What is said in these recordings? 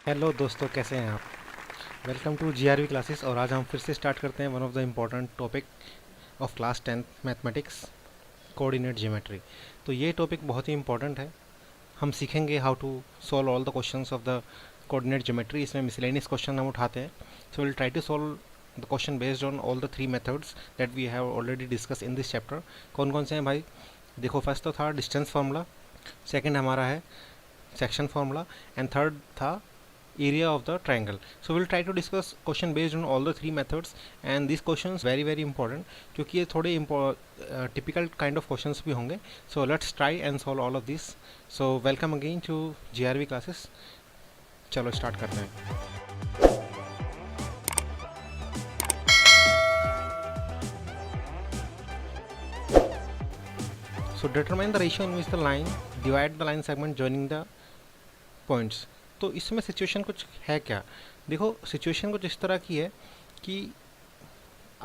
Hello दोस्तों, कैसे हैं आप। Welcome to GRV classes. और आज हम फिर से स्टार्ट करते हैं one of the important topic of class 10th mathematics, coordinate geometry. तो ये टॉपिक बहुत ही इंपॉर्टेंट है। हम सीखेंगे how to solve all the questions of the coordinate geometry. इसमें मिसलेनियस क्वेश्चन हम उठाते हैं। So will try to solve the question based on all the 3 methods that we have already discuss in this chapter. कौन कौन से हैं भाई? देखो, फर्स्ट तो था डिस्टेंस फार्मूला, सेकेंड हमारा है सेक्शन फार्मूला, एंड थर्ड था area of the triangle. So we'll try to discuss question based on all the 3 methods, and these questions very important क्योंकि ये थोड़े typical kind of questions भी होंगे. So let's try and solve all of this. So welcome again to GRV classes. चलो start करते हैं. So determine the ratio in which the line divide the line segment joining the points. तो इसमें situation कुछ है क्या? देखो, situation कुछ इस तरह की है कि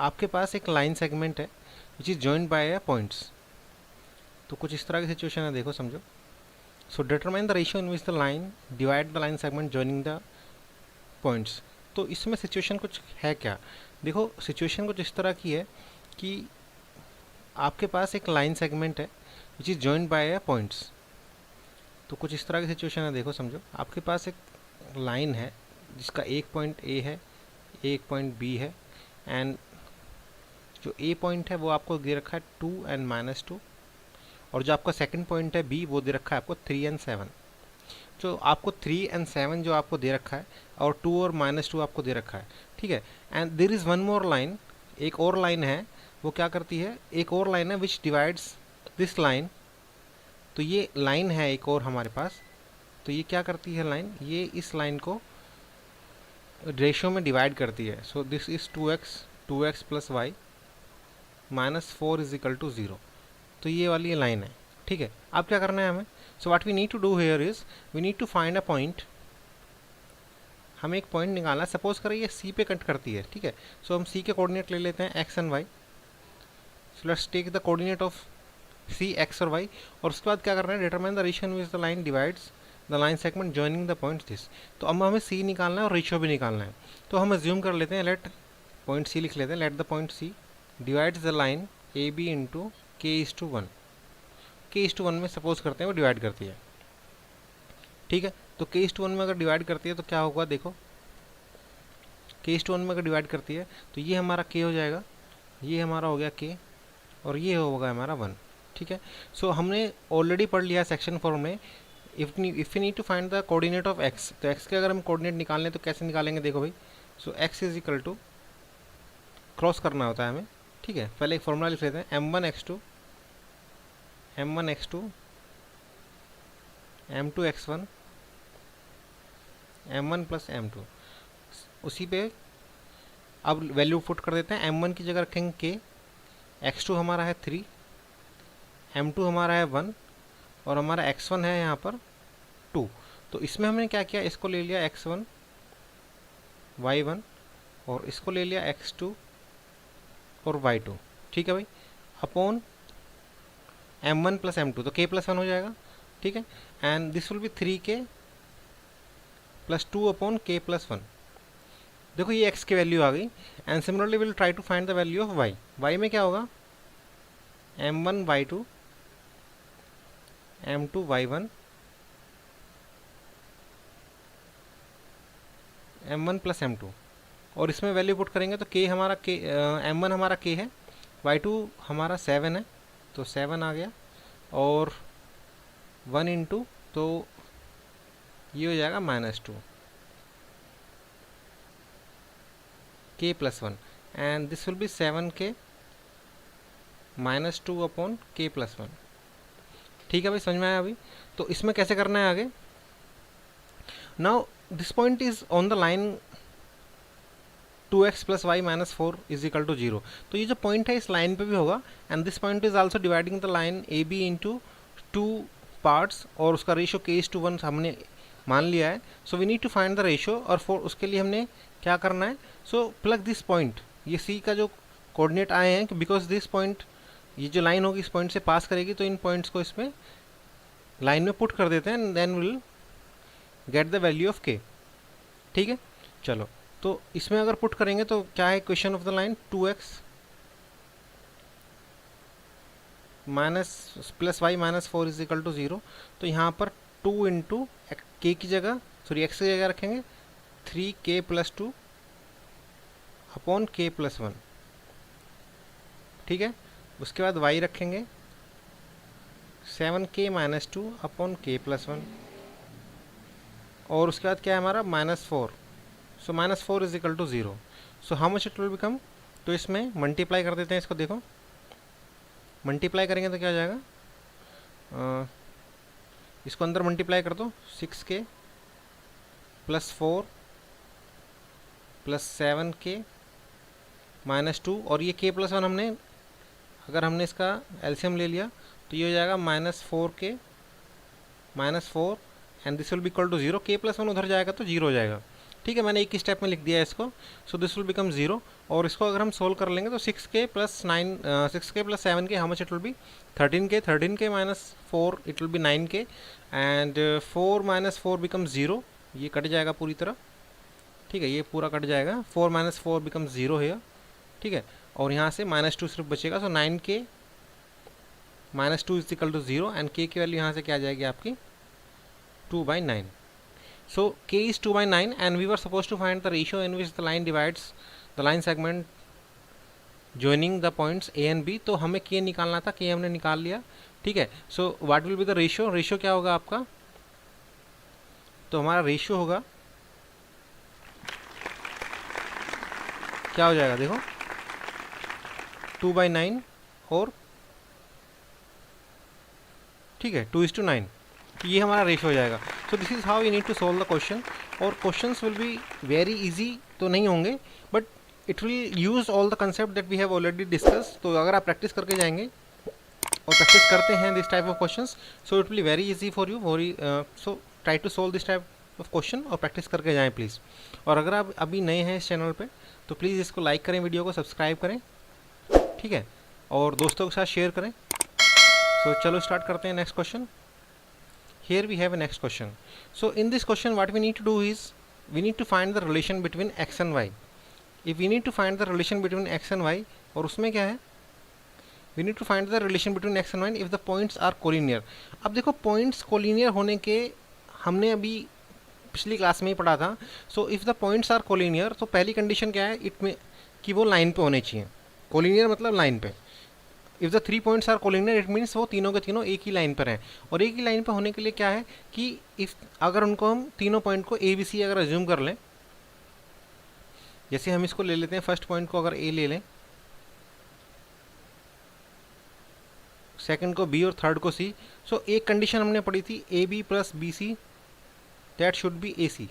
आपके पास एक लाइन सेगमेंट है which is joined by points. तो कुछ इस तरह की सिचुएशन है, देखो समझो. So determine the ratio in which the line divide the line segment joining the points. तो इसमें सिचुएशन कुछ है क्या? देखो, सिचुएशन कुछ इस तरह की है कि आपके पास एक लाइन सेगमेंट है which is joined by points. तो कुछ इस तरह की सिचुएशन है, देखो समझो. आपके पास एक लाइन है जिसका एक पॉइंट ए है, एक पॉइंट बी है, एंड जो ए पॉइंट है वो आपको दे रखा है 2 एंड -2, और जो आपका सेकंड पॉइंट है बी वो दे रखा है आपको 3 एंड 7. जो आपको 3 एंड 7 जो आपको दे रखा है, और 2 और -2 आपको दे रखा है, ठीक है. And there is one more line, एक और लाइन है. वो क्या करती है? एक और लाइन है विच डिवाइड्स दिस लाइन. तो ये लाइन है एक और हमारे पास. तो ये क्या करती है लाइन? ये इस लाइन को रेशियो में डिवाइड करती है. So this is 2x plus y -4 is equal to 0. तो ये वाली लाइन है, ठीक है. अब क्या करना है हमें? So what we need to do here is we need to find a point. हमें एक पॉइंट निकालना है. सपोज करें ये सी पे कट करती है, ठीक है. सो हम सी के कोऑर्डिनेट ले लेते हैं x and y. So let's take the coordinate of C x और वाई. और उसके बाद क्या करना है? Determine the ratio in which the line divides the line segment joining the points this. तो अब हमें सी निकालना है और रेशियो भी निकालना है. तो हम अज्यूम कर लेते हैं, लेट पॉइंट सी लिख लेते हैं. Let the point C divides the line A B into k:1. k:1 में सपोज करते हैं वो डिवाइड करती है, ठीक है. तो k:1 में अगर डिवाइड करती है तो क्या होगा? देखो, k:1 में अगर डिवाइड करती है तो ये हमारा k हो जाएगा, ये हमारा हो गया k, और ये होगा हमारा 1, ठीक है. सो हमने ऑलरेडी पढ़ लिया सेक्शन फॉर्म में. If you need to find the coordinate of x, तो x के अगर हम कोऑर्डिनेट निकालने तो कैसे निकालेंगे? देखो भाई, so x is equal to, cross करना होता है हमें, ठीक है. पहले एक फॉर्मूला लिख लेते हैं, m1x2 m2x1 m1 plus m2. उसी पे अब वैल्यू पुट कर देते हैं. m1 की जगह रखेंगे k, x2 हमारा है 3, m2 हमारा है 1, और हमारा x1 है यहाँ पर 2. तो इसमें हमने क्या किया? इसको ले लिया x1 y1, और इसको ले लिया x2 और y2, ठीक है भाई, अपॉन m1 प्लस m2. तो k प्लस 1 हो जाएगा, ठीक है. And this will be 3k plus 2 upon k plus 1. देखो ये x की वैल्यू आ गई. And similarly will try to find the value of y. y में क्या होगा? m1 y2 m2 y1 m1 plus m2, और इसमें वैल्यू पुट करेंगे तो k हमारा k, m1 हमारा k है, y2 हमारा 7 है, तो 7 आ गया, और 1 इंटू, तो ये हो जाएगा -2 k plus 1. And this will B 7k -2 upon k plus 1, ठीक है भाई. समझ में आया अभी? तो इसमें कैसे करना है आगे? Now this point is on the line 2x plus y -4 is equal to 0. तो ये जो पॉइंट है इस लाइन पे भी होगा. And this point is also dividing the line A B into 2 parts, और उसका रेशियो k:1 हमने मान लिया है. So we need to find the ratio, और फॉर उसके लिए हमने क्या करना है? सो प्लग दिस पॉइंट, ये सी का जो कोऑर्डिनेट आए हैं, बिकॉज दिस पॉइंट, ये जो लाइन होगी इस पॉइंट से पास करेगी, तो इन पॉइंट्स को इसमें लाइन में पुट कर देते हैं. And then will get the value of k. ठीक है, चलो तो इसमें अगर पुट करेंगे तो क्या है equation of the line, 2x minus plus y minus 4 is equal to 0। तो यहाँ पर 2 इंटू के की जगह, सॉरी एक्स की जगह रखेंगे 3k plus 2 upon k plus 1, ठीक है। उसके बाद y रखेंगे 7k minus 2 upon k plus 1, और उसके बाद क्या है हमारा -4, so -4 is equal to 0। So how much it will become, तो इसमें मल्टीप्लाई कर देते हैं इसको, देखो मल्टीप्लाई करेंगे तो क्या हो जाएगा, इसको अंदर मल्टीप्लाई कर दो, 6k plus 4 plus 7k minus 2, और ये k प्लस 1 हमने, अगर हमने इसका एलसीएम ले लिया तो ये हो जाएगा -4k minus 4 and this will be equal to 0। k plus 1 उधर जाएगा तो 0 हो जाएगा, ठीक है। मैंने एक ही स्टेप में लिख दिया है इसको, सो दिस विल बिकम 0। और इसको अगर हम सोल्व कर लेंगे तो 6k plus 7k, how much it will B 13k minus 4 it will B 9k and 4 minus 4 become 0, ये कट जाएगा पूरी तरह, ठीक है, ये पूरा कट जाएगा, 4 माइनस 4 बिकम 0 है, ठीक है। और यहाँ से -2 सिर्फ बचेगा, so 9k minus 2 is equal to 0 and k की वैल्यू यहाँ से क्या आ जाएगी आपकी 2/9। So k is 2/9 and we were supposed to find the ratio in which the line divides the line segment joining the points a and b। तो हमें k निकालना था, k हमने निकाल लिया, ठीक है। So what will be the ratio, ratio क्या होगा आपका, तो हमारा रेशियो होगा, क्या हो जाएगा देखो 2/9 और, ठीक है, 2:9, ये हमारा रेशियो हो जाएगा। So this is how you need to solve the question. और questions will be very easy तो नहीं होंगे, but it will use all the concept that we have already discuss. तो अगर आप प्रैक्टिस करके जाएंगे और प्रैक्टिस करते हैं this type of questions, so it will be very easy for you, so try to solve this type of question और practice करके जाएँ प्लीज़। और अगर आप अभी नए हैं इस चैनल पर तो प्लीज़ इसको लाइक करें, वीडियो को सब्सक्राइब करें, ठीक है, और दोस्तों के साथ शेयर करें। सो चलो स्टार्ट करते हैं next question. Here we have a next question. So in this question what we need to do is we need to find the relation between x and y. If we need to find the relation between x and y, और उसमें क्या है, we need to find the relation between x and y if the points are collinear। अब देखो points collinear होने के हमने अभी पिछली क्लास में ही पढ़ा था। So if the points are collinear, तो पहली कंडीशन क्या है, इट में कि वो लाइन पे होने चाहिए, collinear मतलब लाइन पे। If the 3 points are collinear it means वो तीनों के तीनों एक ही लाइन पर हैं। और एक ही लाइन पर होने के लिए क्या है कि इफ़ अगर उनको हम तीनों पॉइंट को ए बी सी अगर अज्यूम कर लें, जैसे हम इसको ले लेते हैं, फर्स्ट पॉइंट को अगर ए ले लें, सेकंड को बी और थर्ड को सी। सो एक कंडीशन हमने पढ़ी थी A B plus B C that should be A C.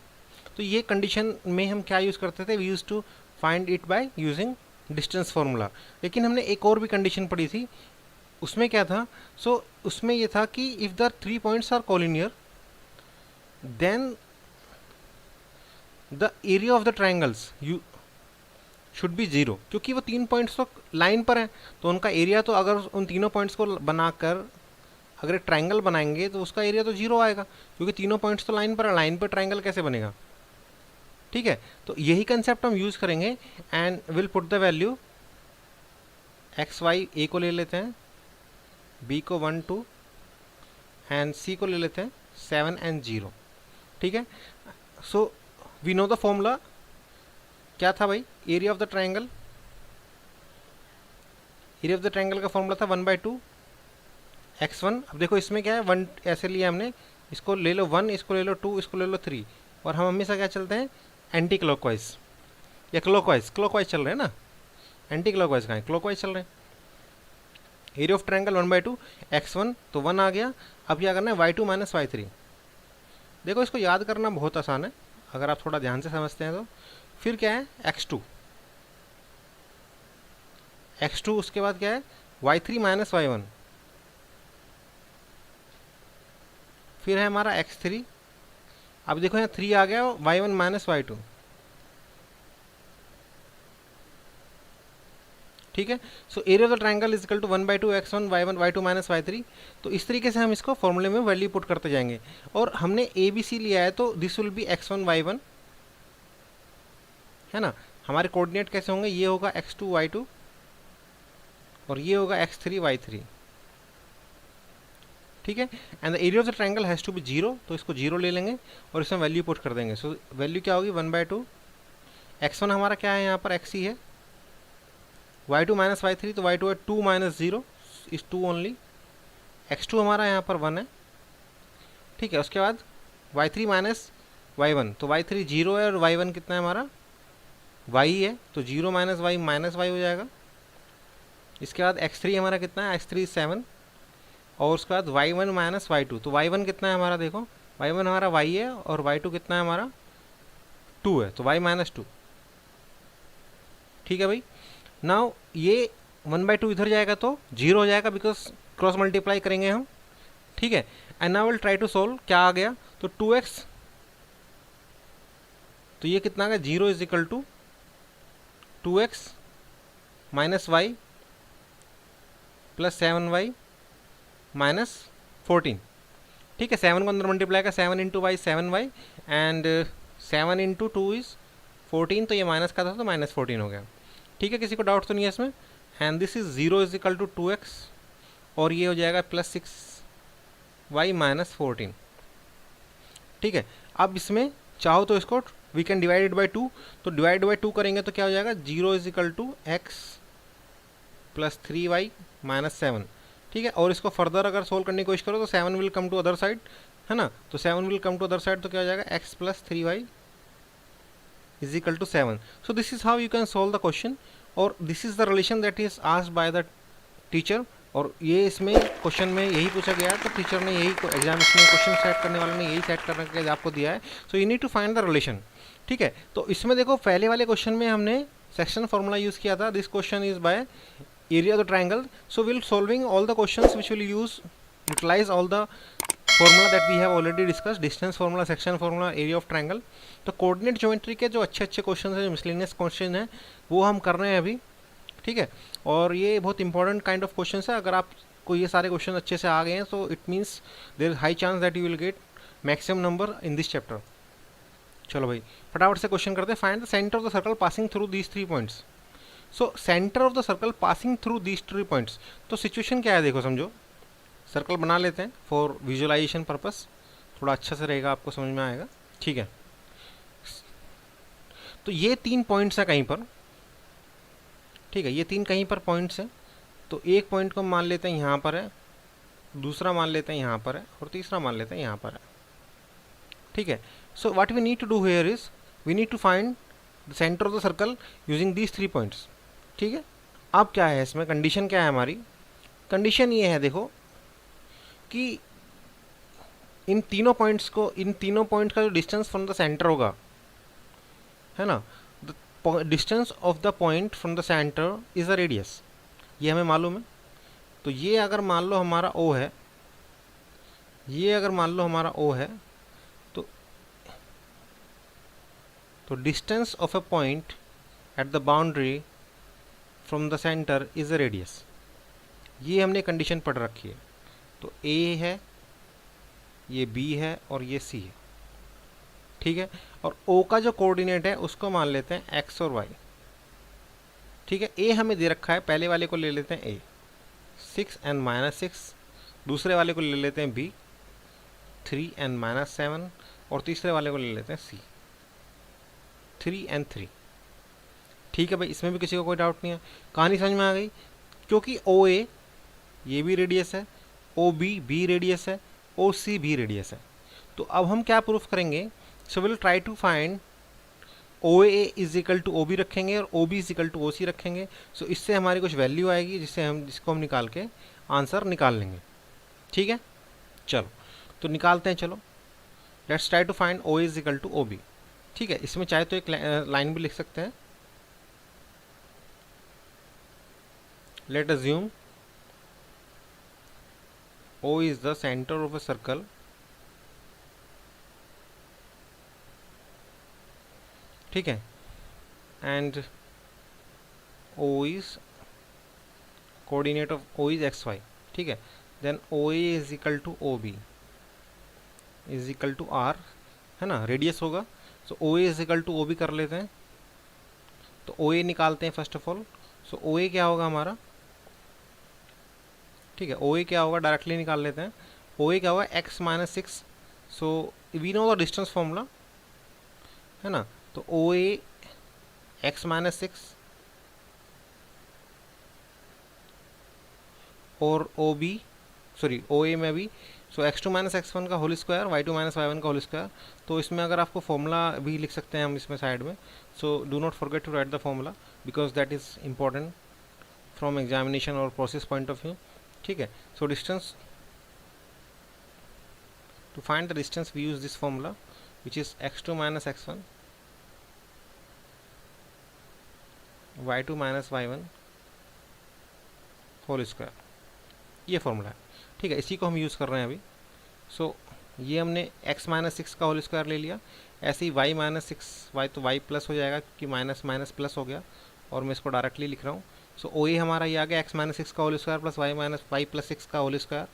तो ये कंडीशन में हम क्या यूज़ करते थे, we use to find it by using distance formula. लेकिन हमने एक और भी कंडीशन पढ़ी थी, उसमें क्या था, सो उसमें ये था कि if the 3 points are collinear then the area of the triangles you should be 0, क्योंकि वो 3 पॉइंट्स तो लाइन पर हैं, तो उनका एरिया तो अगर उन तीनों पॉइंट्स को बनाकर अगर एक ट्राइंगल बनाएंगे तो उसका एरिया तो 0 आएगा, क्योंकि तीनों पॉइंट्स तो लाइन पर है, लाइन पर ट्राइंगल कैसे बनेगा, ठीक है। तो यही कंसेप्ट हम यूज़ करेंगे and will put the value x y, A को ले लेते हैं, बी को 1 2 एंड सी को ले लेते हैं 7 एंड 0, ठीक है। So we know the formula, क्या था भाई, area of the triangle, area of the triangle का फॉर्मूला था 1/2 x1। अब देखो इसमें क्या है, 1 ऐसे लिया हमने, इसको ले लो 1, इसको ले लो 2, इसको ले लो 3, और हम हमेशा क्या चलते हैं, एंटी क्लॉकवाइज या क्लॉकवाइज, क्लॉकवाइज चल रहे हैं ना, एंटी क्लॉकवाइज कहाँ है, क्लॉकवाइज चल रहे हैं। एरिया ऑफ ट्रायंगल 1/2 x1, तो 1 आ गया। अब क्या करना है, y2 माइनस y3। देखो इसको याद करना बहुत आसान है अगर आप थोड़ा ध्यान से समझते हैं तो। फिर क्या है, x2, उसके बाद क्या है, y3 माइनस y1, फिर है हमारा x3। अब देखो यहाँ 3 आ गया, y1 माइनस y2, ठीक है। So area of the triangle is equal to 1/2 x1 y1 y2 minus y3। तो इस तरीके से हम इसको फॉर्मूले में वैल्यू पुट करते जाएंगे। और हमने ए बी सी लिया है, तो this will be x1 y1 है ना। हमारे कोऑर्डिनेट कैसे होंगे, ये होगा x2 y2 और ये होगा x3 y3, ठीक है। And the area of the triangle has to be 0, तो इसको 0 ले लेंगे और इसमें वैल्यू पुट कर देंगे। सो वैल्यू क्या होगी 1/2, x1 हमारा क्या है यहाँ पर x ही है, y2 माइनस y3, तो y2 है 2 माइनस 0 इज 2 ओनली, x2 हमारा यहाँ पर 1 है, ठीक है। उसके बाद y3 माइनस y1, तो y3 0 है और y1 कितना है हमारा y है, तो 0 माइनस y माइनस y हो जाएगा। इसके बाद x3 हमारा कितना है, x3 7, और उसके बाद y1 माइनस y2, तो y1 कितना है हमारा, देखो y1 हमारा y है और y2 कितना है हमारा 2 है, तो y माइनस 2, ठीक है भाई। नाउ ये 1/2 इधर जाएगा तो 0 हो जाएगा, बिकॉज क्रॉस मल्टीप्लाई करेंगे हम, ठीक है। And now will try to solve, क्या आ गया, तो 2x, तो ये कितना आ गया 0 is equal to 2x minus y plus 7y minus 14, ठीक है। 7 को अंदर मल्टीप्लाई का 7 into y 7y and 7 into 2 is 14, तो ये माइनस का था तो माइनस 14 हो गया, ठीक है। किसी को डाउट तो नहीं है इसमें। And this is 0 is equal to 2x और ये हो जाएगा प्लस 6y माइनस 14, ठीक है। अब इसमें चाहो तो इसको we can divide it by 2, तो डिवाइड बाई 2 करेंगे तो क्या हो जाएगा 0 is equal to x plus 3y minus 7, ठीक है। और इसको फर्दर अगर सोल्व करने की कोशिश करो तो 7 will come to other side, है ना, तो 7 will come to other side, तो क्या हो जाएगा x plus 3y is equal to 7। So this is how you can solve the question, और this is the relation that is asked by the teacher, और ये इसमें क्वेश्चन में यही पूछा गया है, तो टीचर ने यही एग्जाम में क्वेश्चन सेट करने वाले ने यही सेट करने के लिए आपको दिया है। So you need to find the relation, ठीक है। तो इसमें देखो पहले वाले क्वेश्चन में हमने सेक्शन फॉर्मूला यूज़ किया था, this question is by area of the triangle. So we'll solving all the questions which will utilize all the formula that we have already discussed, distance formula, section formula, area of triangle. तो coordinate geometry के जो अच्छे अच्छे question हैं, जो miscellaneous question हैं, वो हम कर रहे हैं अभी, ठीक है। और ये बहुत इंपॉर्टेंट काइंड ऑफ क्वेश्चन है, अगर आपको ये सारे क्वेश्चन अच्छे से आ गए हैं तो it means there is high chance that you will get maximum number in this chapter. चलो भाई फटाफट से क्वेश्चन करते हैं। Find the centre of the circle passing through these 3 points. So centre of the circle passing through these 3 points, तो situation क्या है, देखो समझो, सर्कल बना लेते हैं फॉर विजुअलाइजेशन पर्पस, थोड़ा अच्छा से रहेगा, आपको समझ में आएगा, ठीक है। तो ये 3 पॉइंट्स हैं कहीं पर, ठीक है, ये 3 कहीं पर पॉइंट्स हैं। तो एक पॉइंट को मान लेते हैं यहाँ पर है, दूसरा मान लेते हैं यहाँ पर है, और तीसरा मान लेते हैं यहाँ पर है, ठीक है। So what we need to do here is we need to find the centre of the circle using these 3 points, ठीक है। अब क्या है इसमें कंडीशन, क्या है हमारी कंडीशन, ये है देखो कि इन तीनों पॉइंट्स का जो डिस्टेंस फ्रॉम द सेंटर होगा, है ना, the distance of the point from the centre is a radius, ये हमें मालूम है। तो ये अगर मान लो हमारा O है, ये अगर मान लो हमारा O है, तो distance of a point at the boundary from the centre is a radius, ये हमने कंडीशन पढ़ रखी है। तो A है, ये B है और ये C है, ठीक है। और O का जो कोऑर्डिनेट है उसको मान लेते हैं x और y, ठीक है। A हमें दे रखा है, पहले वाले को ले लेते हैं A 6 and -6, दूसरे वाले को ले लेते हैं B 3 and -7, और तीसरे वाले को ले लेते हैं C 3 and 3, ठीक है भाई। इसमें भी किसी को कोई डाउट नहीं है, कहानी समझ में आ गई। क्योंकि OA ये भी रेडियस है, OB भी रेडियस है, OC भी रेडियस है। तो अब हम क्या प्रूफ करेंगे, so will try to find OA is equal to OB रखेंगे और OB is equal to OC रखेंगे। सो इससे हमारी कुछ वैल्यू आएगी जिसको हम निकाल के आंसर निकाल लेंगे, ठीक है। चलो तो निकालते हैं, चलो let's try to find OA is equal to OB, ठीक है। इसमें चाहे तो एक लाइन भी लिख सकते हैं, late assume O is the center of a circle ठीक है, and O is coordinate of O is xy, ठीक है। then OA is equal to OB is equal to R, है ना, रेडियस होगा। so OA is equal to OB कर लेते हैं, तो ओ ए निकालते हैं first of all. So O A क्या होगा हमारा, ठीक है, ओ ए क्या होगा डायरेक्टली निकाल लेते हैं। ओ ए क्या होगा x minus six. So we know the distance formula है ना। तो O A x minus six और O B, sorry O A में भी, so x two minus x one का whole square, y two minus y one का whole square. तो इसमें अगर आपको फॉर्मूला भी लिख सकते हैं हम इसमें साइड में। So do not forget to write the formula because that is important from examination और प्रोसेस पॉइंट ऑफ व्यू। ठीक है, so distance, to find the distance we use this formula which is x two minus x one y two minus y one whole square, ये फॉर्मूला है। ठीक है, इसी को हम यूज़ कर रहे हैं अभी। सो ये हमने x माइनस सिक्स का होल स्क्वायर ले लिया। ऐसे ही y माइनस सिक्स, वाई तो y प्लस हो जाएगा क्योंकि माइनस माइनस प्लस हो गया, और मैं इसको डायरेक्टली लिख रहा हूँ। सो ओ ए हमारा ये आ गया x माइनस सिक्स का whole square plus y plus six का होल स्क्वायर,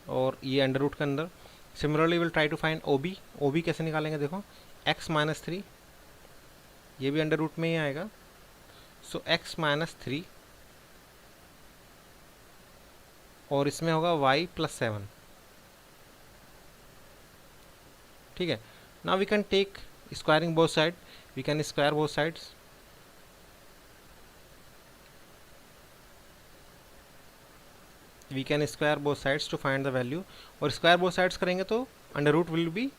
और ये अंडर रूट के अंदर। Similarly will try to find O B कैसे निकालेंगे, देखो x माइनस थ्री, ये भी अंडर रूट में ही आएगा। सो x माइनस थ्री और इसमें होगा y प्लस सेवन। ठीक है, now we can take squaring both side, we can square both sides. We can square both sides to find the value, और स्क्वायर बोथ साइड्स करेंगे तो under root will be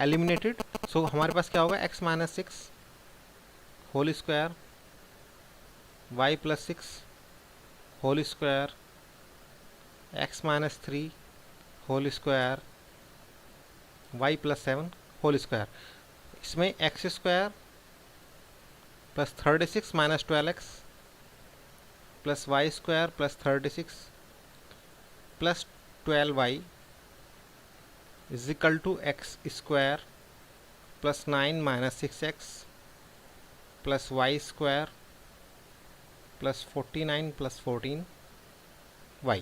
eliminated. So हमारे पास क्या होगा x minus six whole square y plus six whole square x minus three whole square y plus seven whole square. इसमें x square plus 36 minus 12x plus y square plus 36 plus 12y is equal to x square plus 9 minus 6x plus y square plus 49 plus 14y।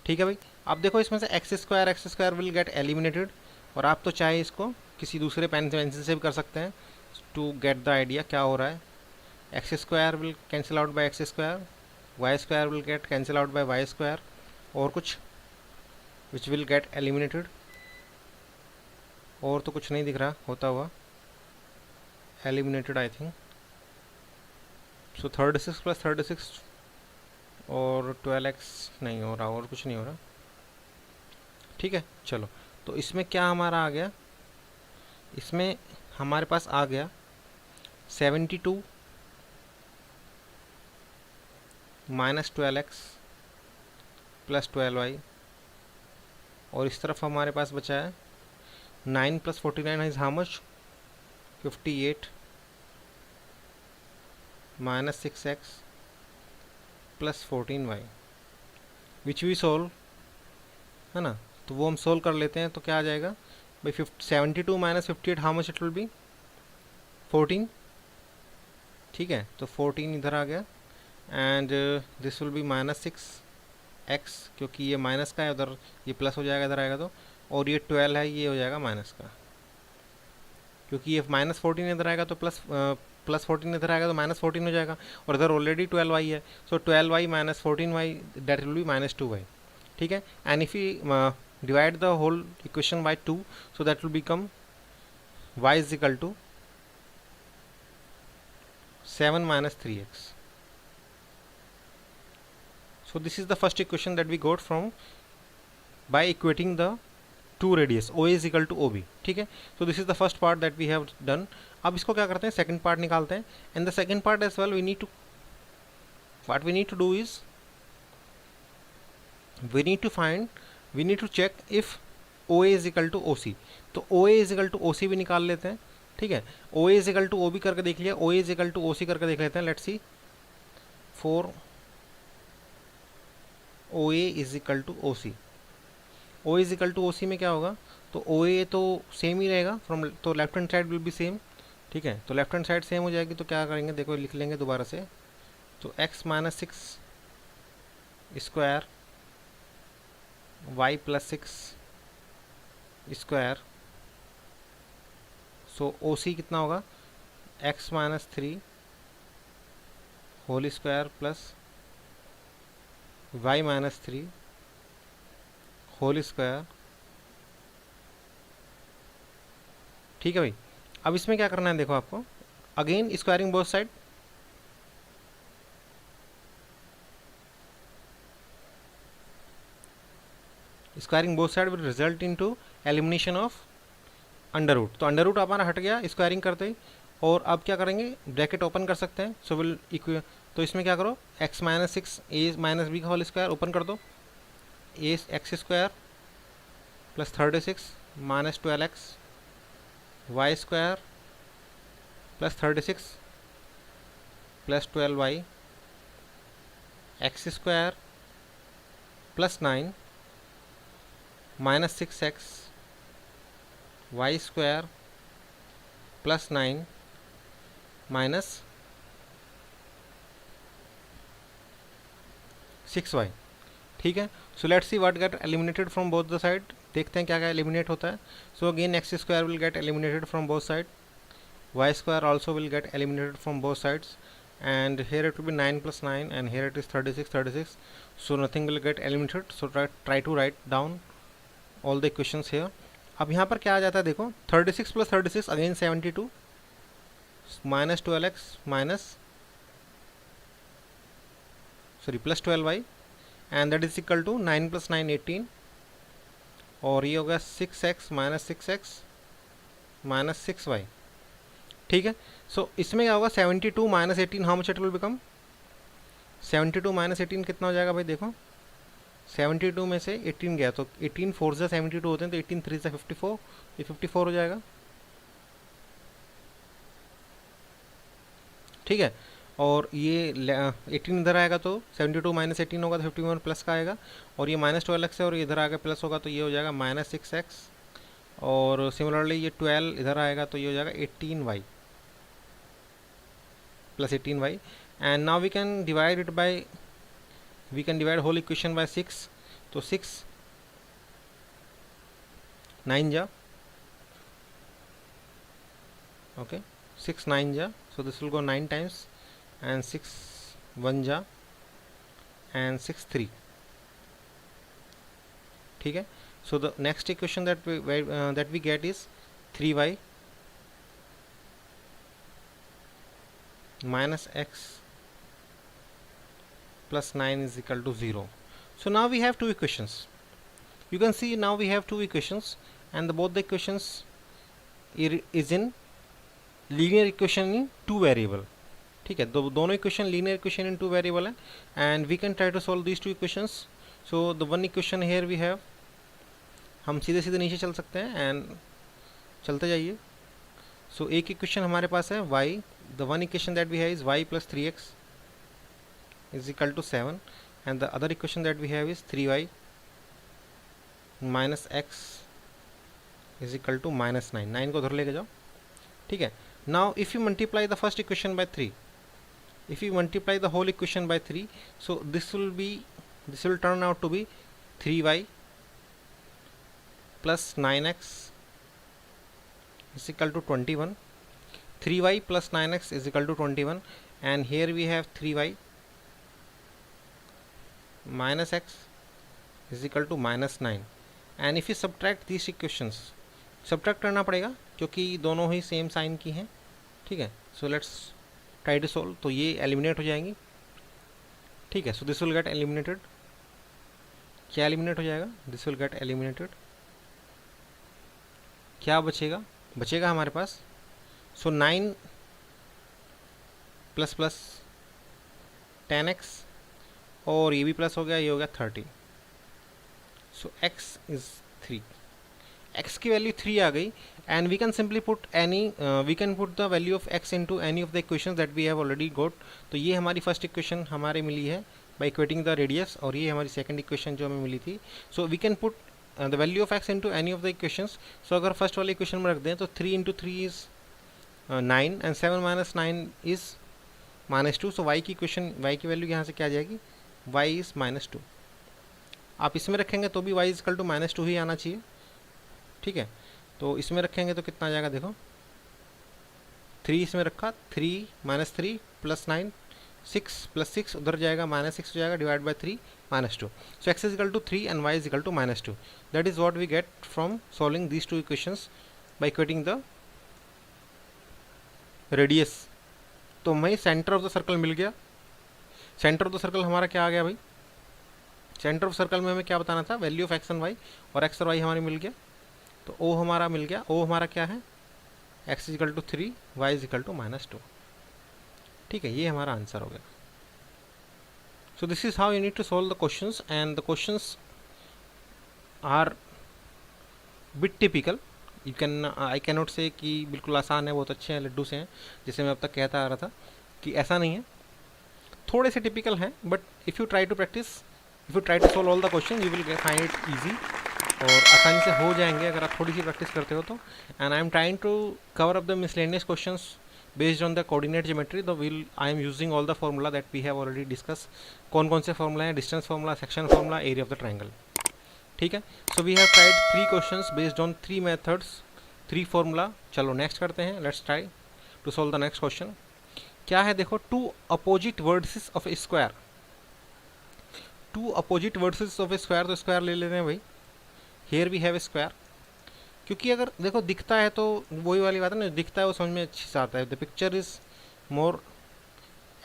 ठीक है भाई, अब देखो इसमें से x square will get eliminated, और आप तो चाहे इसको किसी दूसरे पेंसिल से भी कर सकते हैं टू गेट द आइडिया क्या हो रहा है। X square will cancel out by x square, y square will get cancel out by y square, और कुछ विच विल गेट एलिमिनेटेड, और तो कुछ नहीं दिख रहा होता हुआ eliminated I think. So 36 plus 36 और 12x नहीं हो रहा, और कुछ नहीं हो रहा। ठीक है, चलो, तो इसमें क्या हमारा आ गया, इसमें हमारे पास आ गया 72 माइनस 12x प्लस 12y, और इस तरफ हमारे पास बचा है 9 plus 49 is how much, 58 minus 6x plus 14y which we solve, है ना। तो वो हम सोल्व कर लेते हैं, तो क्या आ जाएगा भाई 72 minus 58 how much it will B 14। ठीक है, तो 14 इधर आ गया, and this will B minus 6x क्योंकि ये माइनस का है, उधर ये प्लस हो जाएगा इधर आएगा तो, और ये 12 है, ये हो जाएगा माइनस का, क्योंकि ये माइनस 14 इधर आएगा तो प्लस 14 इधर आएगा तो माइनस 14 हो जाएगा, और इधर ऑलरेडी 12y है। सो 12y minus 14y that will B minus 2y। ठीक है, and if you divide the whole equation by 2, so that will become y is equal to 7 minus 3x. So this is the first equation that we got from by equating the two radius OA is equal to OB. ठीक है, so this is the first part that we have done. अब इसको क्या करते हैं, second part निकालते हैं, and the second part as well we need to, what we need to do is we need to check if OA is equal to OC. तो OA is equal to OC भी निकाल लेते हैं। ठीक है, OA is equal to OB करके देख लिया, OA is equal to OC करके देख लेते हैं। Let's see, for OA is equal to OC, OA is equal to OC में क्या होगा, तो OA तो सेम ही रहेगा फ्रॉम, तो left hand side will be same. ठीक है, तो लेफ्ट हैंड साइड सेम हो जाएगी, तो क्या करेंगे, देखो लिख लेंगे दोबारा से, तो x minus six square y plus six square, so O C कितना होगा, x minus three whole square plus y minus 3 whole square. ठीक है भाई। अब इसमें क्या करना है देखो आपको, again squaring both side, squaring both side will result into elimination of under root. तो अंडर रूट हमारा हट गया स्क्वायरिंग करते ही। और अब क्या करेंगे, ब्रैकेट ओपन कर सकते हैं, सो विल इक्व, तो इसमें क्या करो, x minus 6 a minus b का होल स्क्वायर ओपन कर दो, a x square plus 36 minus 12x y square plus 36 plus 12y x square plus 9 minus 6x y square plus 9 minus 6y। ठीक है। So let's see what get eliminated from both the side. देखते हैं क्या क्या eliminate होता है। So again x square will get eliminated from both side, y square also will get eliminated from both sides, and here it will be 9 plus 9 and here it is 36, so nothing will get eliminated. So try to write down all the equations here. अब यहाँ पर क्या आ जाता है देखो, 36 plus 36 again 72 minus 12x minus plus 12y and that is equal to 9 plus 9 18 और ये होगा 6x minus 6x minus 6y। ठीक है। सो इसमें क्या होगा, 72 minus 18 how much it will become, 72 minus 18 कितना हो जाएगा भाई देखो, 72 में से 18 गया तो 18 4 से 72 होते हैं, तो 18 3 से 54, ये 54 हो जाएगा। ठीक है। और ये 18 इधर आएगा तो 72 माइनस 18 होगा तो 51 प्लस का आएगा, और ये माइनस 12x है और इधर आगे प्लस होगा तो ये हो जाएगा माइनस 6x, और सिमिलरली ये 12 इधर आएगा तो ये हो जाएगा 18y plus 18y, and now we can divide it by, we can divide whole equation by 6, तो 6 9 जा, okay 6 9 जा, so this will go 9 times and 6 1 जा and 6 3। ठीक है। so the next equation that we get is 3y minus x plus 9 is equal to 0. So now we have two equations. You can see now we have two equations, and both the equations is in linear equation in two variable। ठीक है, दोनों equation linear equation in two variable है, and we can try to solve these two equations. So the one equation here we have, हम सीधे सीधे नीचे चल सकते हैं and चलते जाइए। So एक इक्वेशन हमारे पास है y, the one equation that we have is y plus 3x is equal to 7, and the other equation that we have is 3y minus x is equal to minus 9। 9 को उधर लेके जाओ। ठीक है। now if you multiply the first equation by 3, if you multiply the whole equation by 3, so this will turn out to be 3y plus 9x is equal to 21, 3y plus 9x is equal to 21, and here we have 3y minus x is equal to minus 9, and if you subtract these equations, subtract करना पड़ेगा क्योंकि दोनों ही same sign की हैं। ठीक है। So let's try to solve. तो ये एलिमिनेट हो जाएंगी। ठीक है। So this will get eliminated. क्या एलिमिनेट हो जाएगा, दिस विल गेट एलिमिनेटेड। क्या बचेगा हमारे पास, सो 9 प्लस प्लस 10x और ये भी प्लस हो गया, ये हो गया 30। सो x इज 3, x की वैल्यू 3 आ गई, and we can simply put we can put the value of x into any of the equations that we have already got. तो ये हमारी फर्स्ट इक्वेशन हमारे मिली है बाय इक्वेटिंग द रेडियस, और ये हमारी सेकंड इक्वेशन जो हमें मिली थी। So we can put the value of x into any of the equations. So अगर फर्स्ट वाले इक्वेशन में रख दें तो 3 into 3 is 9 and 7 minus 9 is -2। So y की इक्वेशन, y की वैल्यू यहाँ से क्या आ जाएगी, y इज -2। आप इसमें रखेंगे तो भी y इज इक्वल टू -2 ही आना चाहिए। ठीक है। तो इसमें रखेंगे तो कितना आ जाएगा देखो, 3 इसमें रखा, 3 -3 प्लस 9 6 प्लस 6 उधर जाएगा, -6 हो जाएगा, divide by 3 -2. So x is equal to 3 and y is equal to -2. That is what we get from solving these two equations by equating the radius. तो हमें सेंटर ऑफ द सर्कल मिल गया. Centre of the circle हमारा क्या आ गया भाई? Centre of circle में हमें क्या बताना था? Value of x and y, और एक्स और वाई हमारी मिल गया. तो ओ हमारा मिल गया. ओ हमारा क्या है? X is equal to 3, y is equal to -2. ठीक है, ये हमारा आंसर हो गया. So this is how you need to solve the questions, and the questions are bit typical. You can I can not say कि बिल्कुल आसान है, बहुत अच्छे हैं, लड्डू से हैं, जैसे मैं अब तक कहता आ रहा था कि ऐसा नहीं है. थोड़े से टिपिकल हैं, but if you try to practice, if you try to solve all the question, you will find it easy, और आसानी से हो जाएंगे अगर आप थोड़ी सी प्रैक्टिस करते हो तो. And I am trying to cover up the miscellaneous questions based on the coordinate geometry. The will I am using all the formula that we have already discuss. कौन कौन से फॉर्मूला हैं? Distance formula, section formula, area of the triangle. ठीक है, so we have tried 3 questions based on 3 methods, 3 formula. चलो next करते हैं. Let's try to solve the next question. क्या है देखो, 2 opposite vertices of a square. 2 opposite vertices of a square. तो square ले लेते हैं भाई. Here we have a square. क्योंकि अगर देखो दिखता है तो वही वाली बात है ना, दिखता है वो समझ में अच्छी से आता है. The picture is more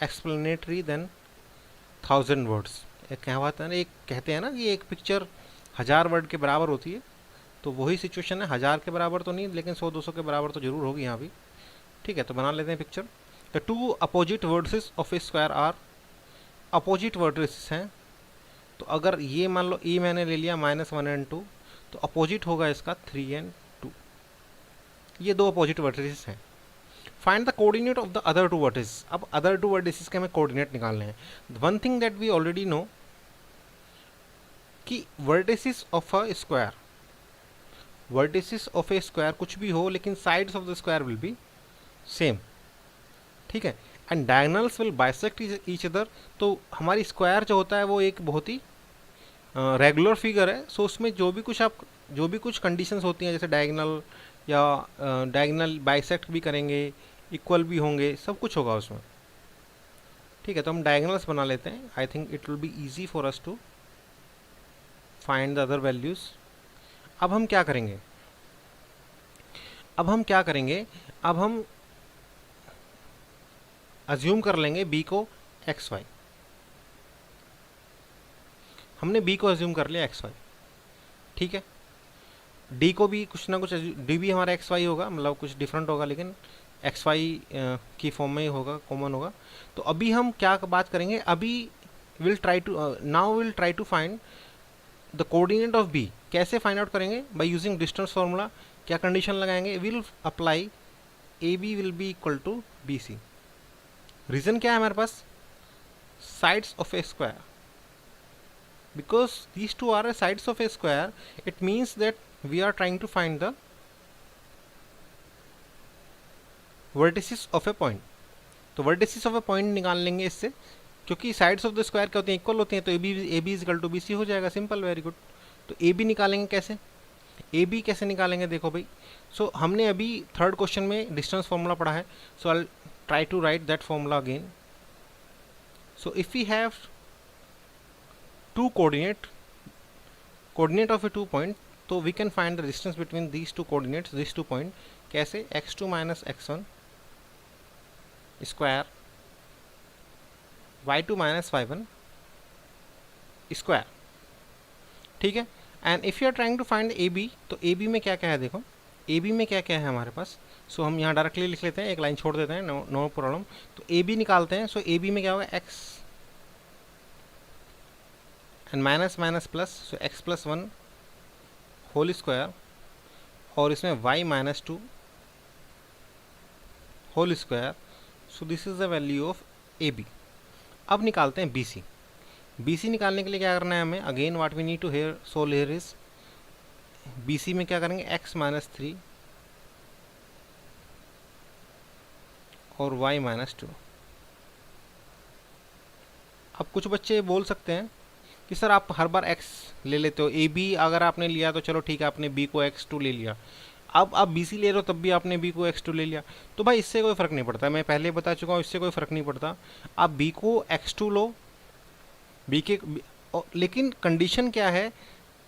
explanatory than 1000 words. एक कहावत है ना, एक कहते हैं ना कि एक पिक्चर 1000 वर्ड के बराबर होती है. तो वही सिचुएशन है. 1000 के बराबर तो नहीं, लेकिन 100-200 के बराबर तो जरूर होगी यहाँ भी. ठीक है, तो बना लेते हैं picture. The 2 opposite vertices of a square are. Opposite vertices हैं, तो अगर ये मान लो ए मैंने ले लिया -1 एंड 2, तो अपोजिट होगा इसका 3 एंड 2. ये 2 अपोजिट वर्टिसेस हैं. Find the coordinate of the other 2 vertices. अब अदर 2 वर्टिसेस के हमें कोऑर्डिनेट निकालने हैं. One thing that we already know कि vertices of a square, vertices of a square कुछ भी हो, लेकिन sides of the square will be same. ठीक है, and diagonals will bisect each other. तो हमारी स्क्वायर जो होता है वो एक बहुत ही रेगुलर फिगर है. सो उसमें जो भी कुछ कंडीशंस होती हैं, जैसे डायगोनल या डायगोनल बाइसेक्ट भी करेंगे, इक्वल भी होंगे, सब कुछ होगा उसमें. ठीक है, तो हम डायगोनल्स बना लेते हैं. I think it will be easy for us to find the other values. अब हम क्या करेंगे? अब हम अज्यूम कर लेंगे b को xy. हमने b को अज्यूम कर लिया xy. ठीक है, d को भी कुछ ना कुछ, d भी हमारा xy होगा, मतलब कुछ डिफरेंट होगा, लेकिन xy की फॉर्म में ही होगा, कॉमन होगा. तो अभी हम क्या बात करेंगे? अभी now will try to find the coordinate of b. कैसे फाइंड आउट करेंगे? By using distance formula. क्या कंडीशन लगाएंगे? Will apply AB will be equal to BC. Reason क्या है हमारे पास? Sides of a square. Because these two are sides of a square, it means that we are trying to find the vertices of a point. तो vertices of a point निकाल लेंगे इससे, क्योंकि sides of the square क्या होती हैं? Equal होती हैं. तो AB is equal to BC हो जाएगा. Simple, very good. तो AB निकालेंगे कैसे? AB कैसे निकालेंगे? देखो भाई, सो हमने अभी 3rd क्वेश्चन में डिस्टेंस फार्मूला पढ़ा है. सो आई try to write that formula again. So if we have two coordinate of a 2 point, so we can find the distance between these two coordinates, these 2 point. कैसे? x2 minus x1 square, y2 minus y1 square. ठीक है, and if you are trying to find AB, तो AB में क्या क्या है? देखो AB में क्या क्या है हमारे पास. सो हम यहाँ डायरेक्टली लिख लेते हैं, एक लाइन छोड़ देते हैं, नो प्रॉब्लम. तो AB निकालते हैं. सो AB में क्या होगा? x and minus minus plus, so x plus 1 whole square, और इसमें y minus 2 whole square. So this is the value of AB. अब निकालते हैं BC. BC निकालने के लिए क्या करना है हमें? Again what we need to solve here is, BC में क्या करेंगे? x माइनस 3 और y माइनस 2. अब कुछ बच्चे बोल सकते हैं कि सर आप हर बार x ले लेते हो. AB अगर आपने लिया तो चलो ठीक है, आपने B को x2 ले लिया. अब आप बी सी ले रहे हो तब भी आपने बी को x2 ले लिया, तो भाई इससे कोई फ़र्क नहीं पड़ता, मैं पहले बता चुका हूँ, इससे कोई फ़र्क नहीं पड़ता। आप बी को x2 लो, बी के लेकिन कंडीशन क्या है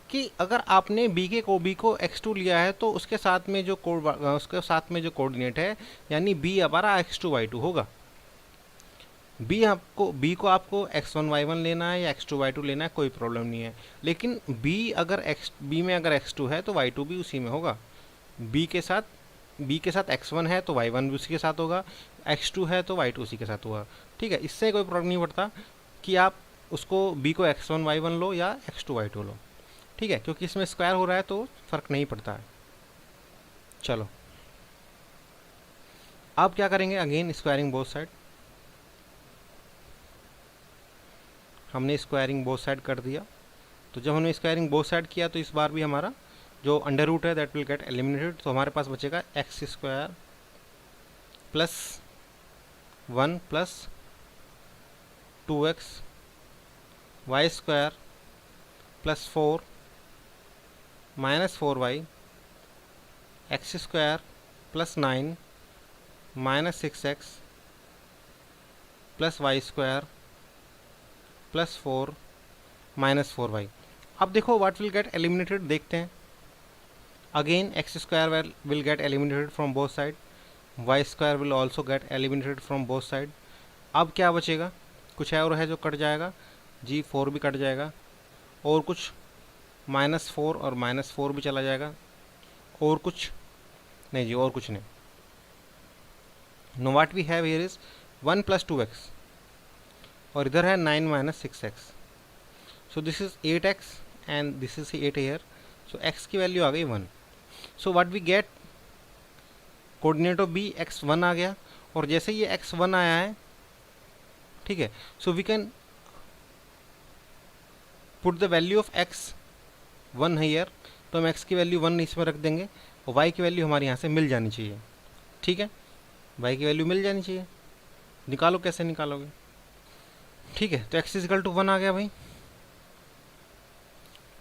कि अगर आपने बी को x2 लिया है तो उसके साथ में जो कोऑर्डिनेट है, यानी बी हमारा x2 y2 होगा। बी को आपको x1 y1 लेना है या x2 y2 लेना है, कोई प्रॉब्लम नहीं है। लेकिन बी में अगर x2 है तो y2 भी उसी में होगा। बी के साथ x1 है तो y1 भी उसी के साथ होगा, x2 है तो y2 उसी के साथ होगा। ठीक है, इससे कोई प्रॉब्लम नहीं पड़ता कि आप उसको बी को x1 y1 लो या x2 y2 लो। ठीक है, क्योंकि इसमें स्क्वायर हो रहा है तो फ़र्क नहीं पड़ता है। चलो, अब क्या करेंगे, अगेन स्क्वायरिंग बोथ साइड। हमने स्क्वायरिंग बोथ साइड कर दिया, तो जब हमने स्क्वायरिंग बोथ साइड किया तो इस बार भी हमारा जो अंडर रूट है दैट विल गेट एलिमिनेटेड। तो हमारे पास बचेगा x square plus 1 plus 2x y square plus 4 minus 4y x square plus 9 minus 6x plus y square plus 4 minus 4y। अब देखो व्हाट विल गेट एलिमिनेटेड, देखते हैं। Again x square will get eliminated from both side, y square will also get eliminated from both side. अब क्या बचेगा, कुछ और है जो कट जाएगा जी, 4 भी कट जाएगा, और कुछ -4 और -4 भी चला जाएगा, और कुछ नहीं जी, और कुछ नहीं। No what we have here is 1 plus 2x, और इधर है 9 minus 6x। So this is 8x and this is 8 here. So x की वैल्यू आ गई 1। So what we get, coordinate of B x1 आ गया, और जैसे ये x1 आया है, ठीक है, so we can put the value of x1 here. तो हम x की वैल्यू 1 इसमें रख देंगे, और y की वैल्यू हमारे यहाँ से मिल जानी चाहिए। ठीक है, y की वैल्यू मिल जानी चाहिए, निकालो, कैसे निकालोगे। ठीक है, तो x इजकल टू 1 आ गया भाई,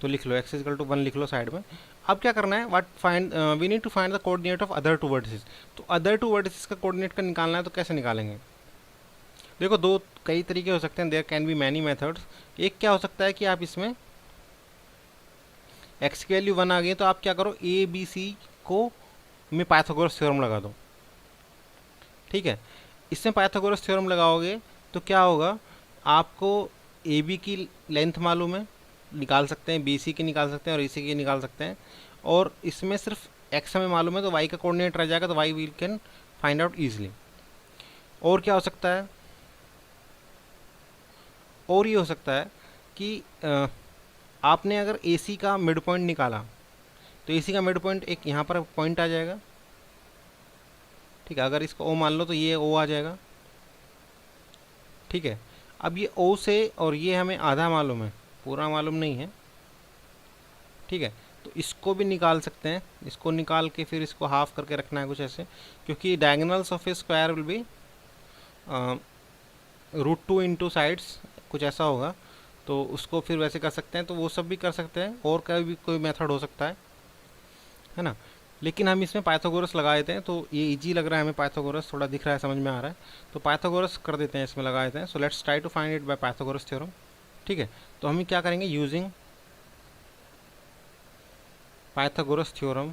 तो लिख लो x इजकल टू 1, लिख लो साइड में। अब क्या करना है, we need to find the coordinate of other two vertices. तो अदर टू वर्टिसेस का कोऑर्डिनेट का निकालना है, तो कैसे निकालेंगे। देखो, कई तरीके हो सकते हैं, there can be many methods. एक क्या हो सकता है कि आप इसमें x की वैल्यू 1 आ गई, तो आप क्या करो, ए बी सी को में पाइथागोरस थ्योरम लगा दो। ठीक है, इसमें पाइथागोरस थ्योरम लगाओगे तो क्या होगा, आपको ए बी की लेंथ मालूम है, निकाल सकते हैं, बी सी की निकाल सकते हैं, और ए सी की निकाल सकते हैं, और इसमें सिर्फ x हमें मालूम है तो y का कोऑर्डिनेट रह जाएगा, तो y we can find out easily. और क्या हो सकता है, और ये हो सकता है कि आपने अगर ए सी का मिड पॉइंट निकाला, तो ए सी का मिड पॉइंट एक यहाँ पर पॉइंट आ जाएगा। ठीक है, अगर इसको ओ मान लो तो ये ओ आ जाएगा। ठीक है, अब ये ओ से, और ये हमें आधा मालूम है, पूरा मालूम नहीं है। ठीक है, तो इसको भी निकाल सकते हैं, इसको निकाल के फिर इसको हाफ करके रखना है कुछ ऐसे, क्योंकि diagonals of a square will B √2 into sides, कुछ ऐसा होगा। तो उसको फिर वैसे कर सकते हैं, तो वो सब भी कर सकते हैं, और कोई मेथड हो सकता है ना। लेकिन हम इसमें पाइथागोरस लगा देते हैं, तो ये इजी लग रहा है हमें, पाइथागोरस थोड़ा दिख रहा है, समझ में आ रहा है, तो पाइथागोरस कर देते हैं, इसमें लगा देते हैं। So let's try to find it by Pythagoras theorem. ठीक है, तो हम क्या करेंगे, using Pythagoras theorem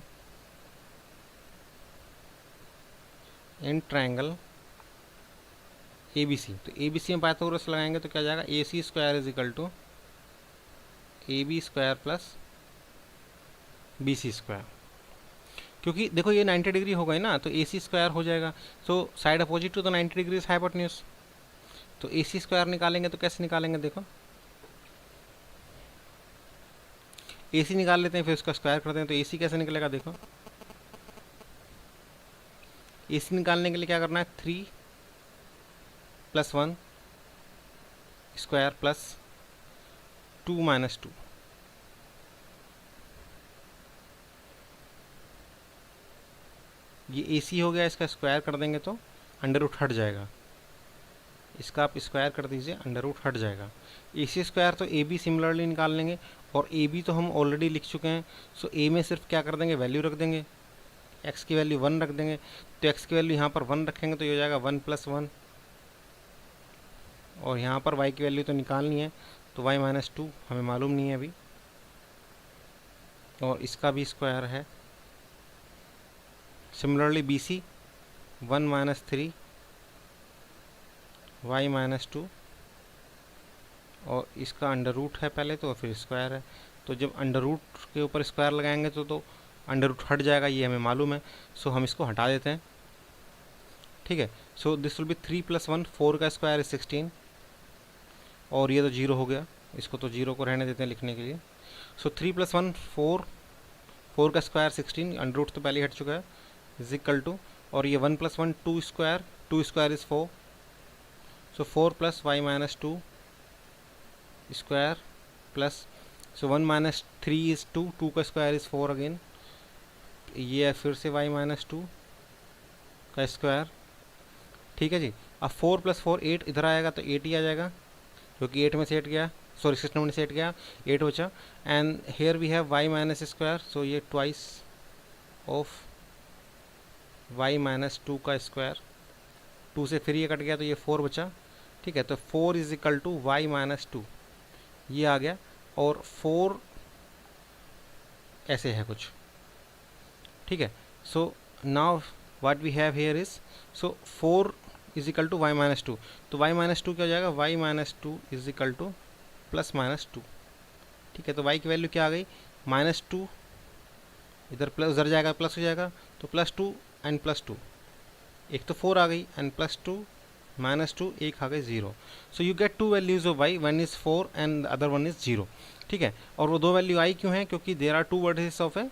in triangle A B C. तो ए बी सी में पाइथागोरस लगाएंगे तो क्या जाएगा, a c square is equal to a b square plus B c square. क्योंकि देखो ये 90 डिग्री हो गई ना, तो ए सी स्क्वायर हो जाएगा, so side opposite to the 90 degree hypotenuse. तो ए सी स्क्वायर निकालेंगे तो कैसे निकालेंगे, देखो ए सी निकाल लेते हैं, फिर उसका स्क्वायर करते हैं, तो ए सी कैसे निकलेगा, देखो ए सी निकालने के लिए क्या करना है, 3 + 1 स्क्वायर प्लस 2 - 2। ये ए सी हो गया, इसका स्क्वायर कर देंगे तो अंडर रूट हट जाएगा, इसका आप स्क्वायर कर दीजिए, अंडर रूट हट जाएगा। ए सी स्क्वायर तो ए बी सिमिलरली निकाल लेंगे, और ए बी तो हम ऑलरेडी लिख चुके हैं, सो ए में सिर्फ क्या कर देंगे, वैल्यू रख देंगे, एक्स की वैल्यू 1 रख देंगे, तो एक्स की वैल्यू यहाँ पर 1 रखेंगे तो ये हो जाएगा 1+1, और यहाँ पर y की वैल्यू तो निकालनी है, तो y-2 हमें मालूम नहीं है अभी, और इसका भी स्क्वायर है। सिमिलरली BC 1-3 y-2, और इसका अंडर रूट है पहले तो, फिर स्क्वायर है। तो जब अंडर रूट के ऊपर स्क्वायर लगाएंगे तो अंडर रूट हट जाएगा, ये हमें मालूम है। सो हम इसको हटा देते हैं, ठीक है। सो दिस विल बी 3+1, 4 का स्क्वायर इज 16, और ये तो 0 हो गया, इसको तो 0 को रहने देते हैं लिखने के लिए। सो 3+1 4, 4 का स्क्वायर 16, अंडर रूट तो पहले हट चुका है, इज इक्वल टू, और ये 1+1 2 square, 2 square is 4, so 4 + y-2 square plus, so 1-3 is 2, 2 का स्क्वायर इज 4 अगेन, ये है फिर से y-2 का स्क्वायर, ठीक है जी। अब 4 + 4 8, इधर आएगा तो 8 ही आ जाएगा, क्योंकि 8 में से 8 गया, सॉरी 6 में से 8 गया, 8 बचा। And here we have y-2, so ये ट्वाइस ऑफ y-2 का स्क्वायर, 2 से फिर ये कट गया तो ये 4 बचा, ठीक है। तो 4 इज इक्वल टू y-2, ये आ गया, और 4 ऐसे है कुछ, ठीक है। So now what we have here is, so 4 is equal to y-2, तो y-2 क्या हो जाएगा, y-2 इज इक्वल टू +-2, ठीक है। तो y की वैल्यू क्या आ गई, -2, इधर प्लस उधर जाएगा प्लस हो जाएगा, तो +2 एंड +2, एक तो 4 आ गई, एंड +2 -2, एक आ गई 0। So you get 2 values of y, one is 4 and the other one is 0, ठीक है। और वो 2 वैल्यू आई क्यों है, क्योंकि there are 2 vertices of a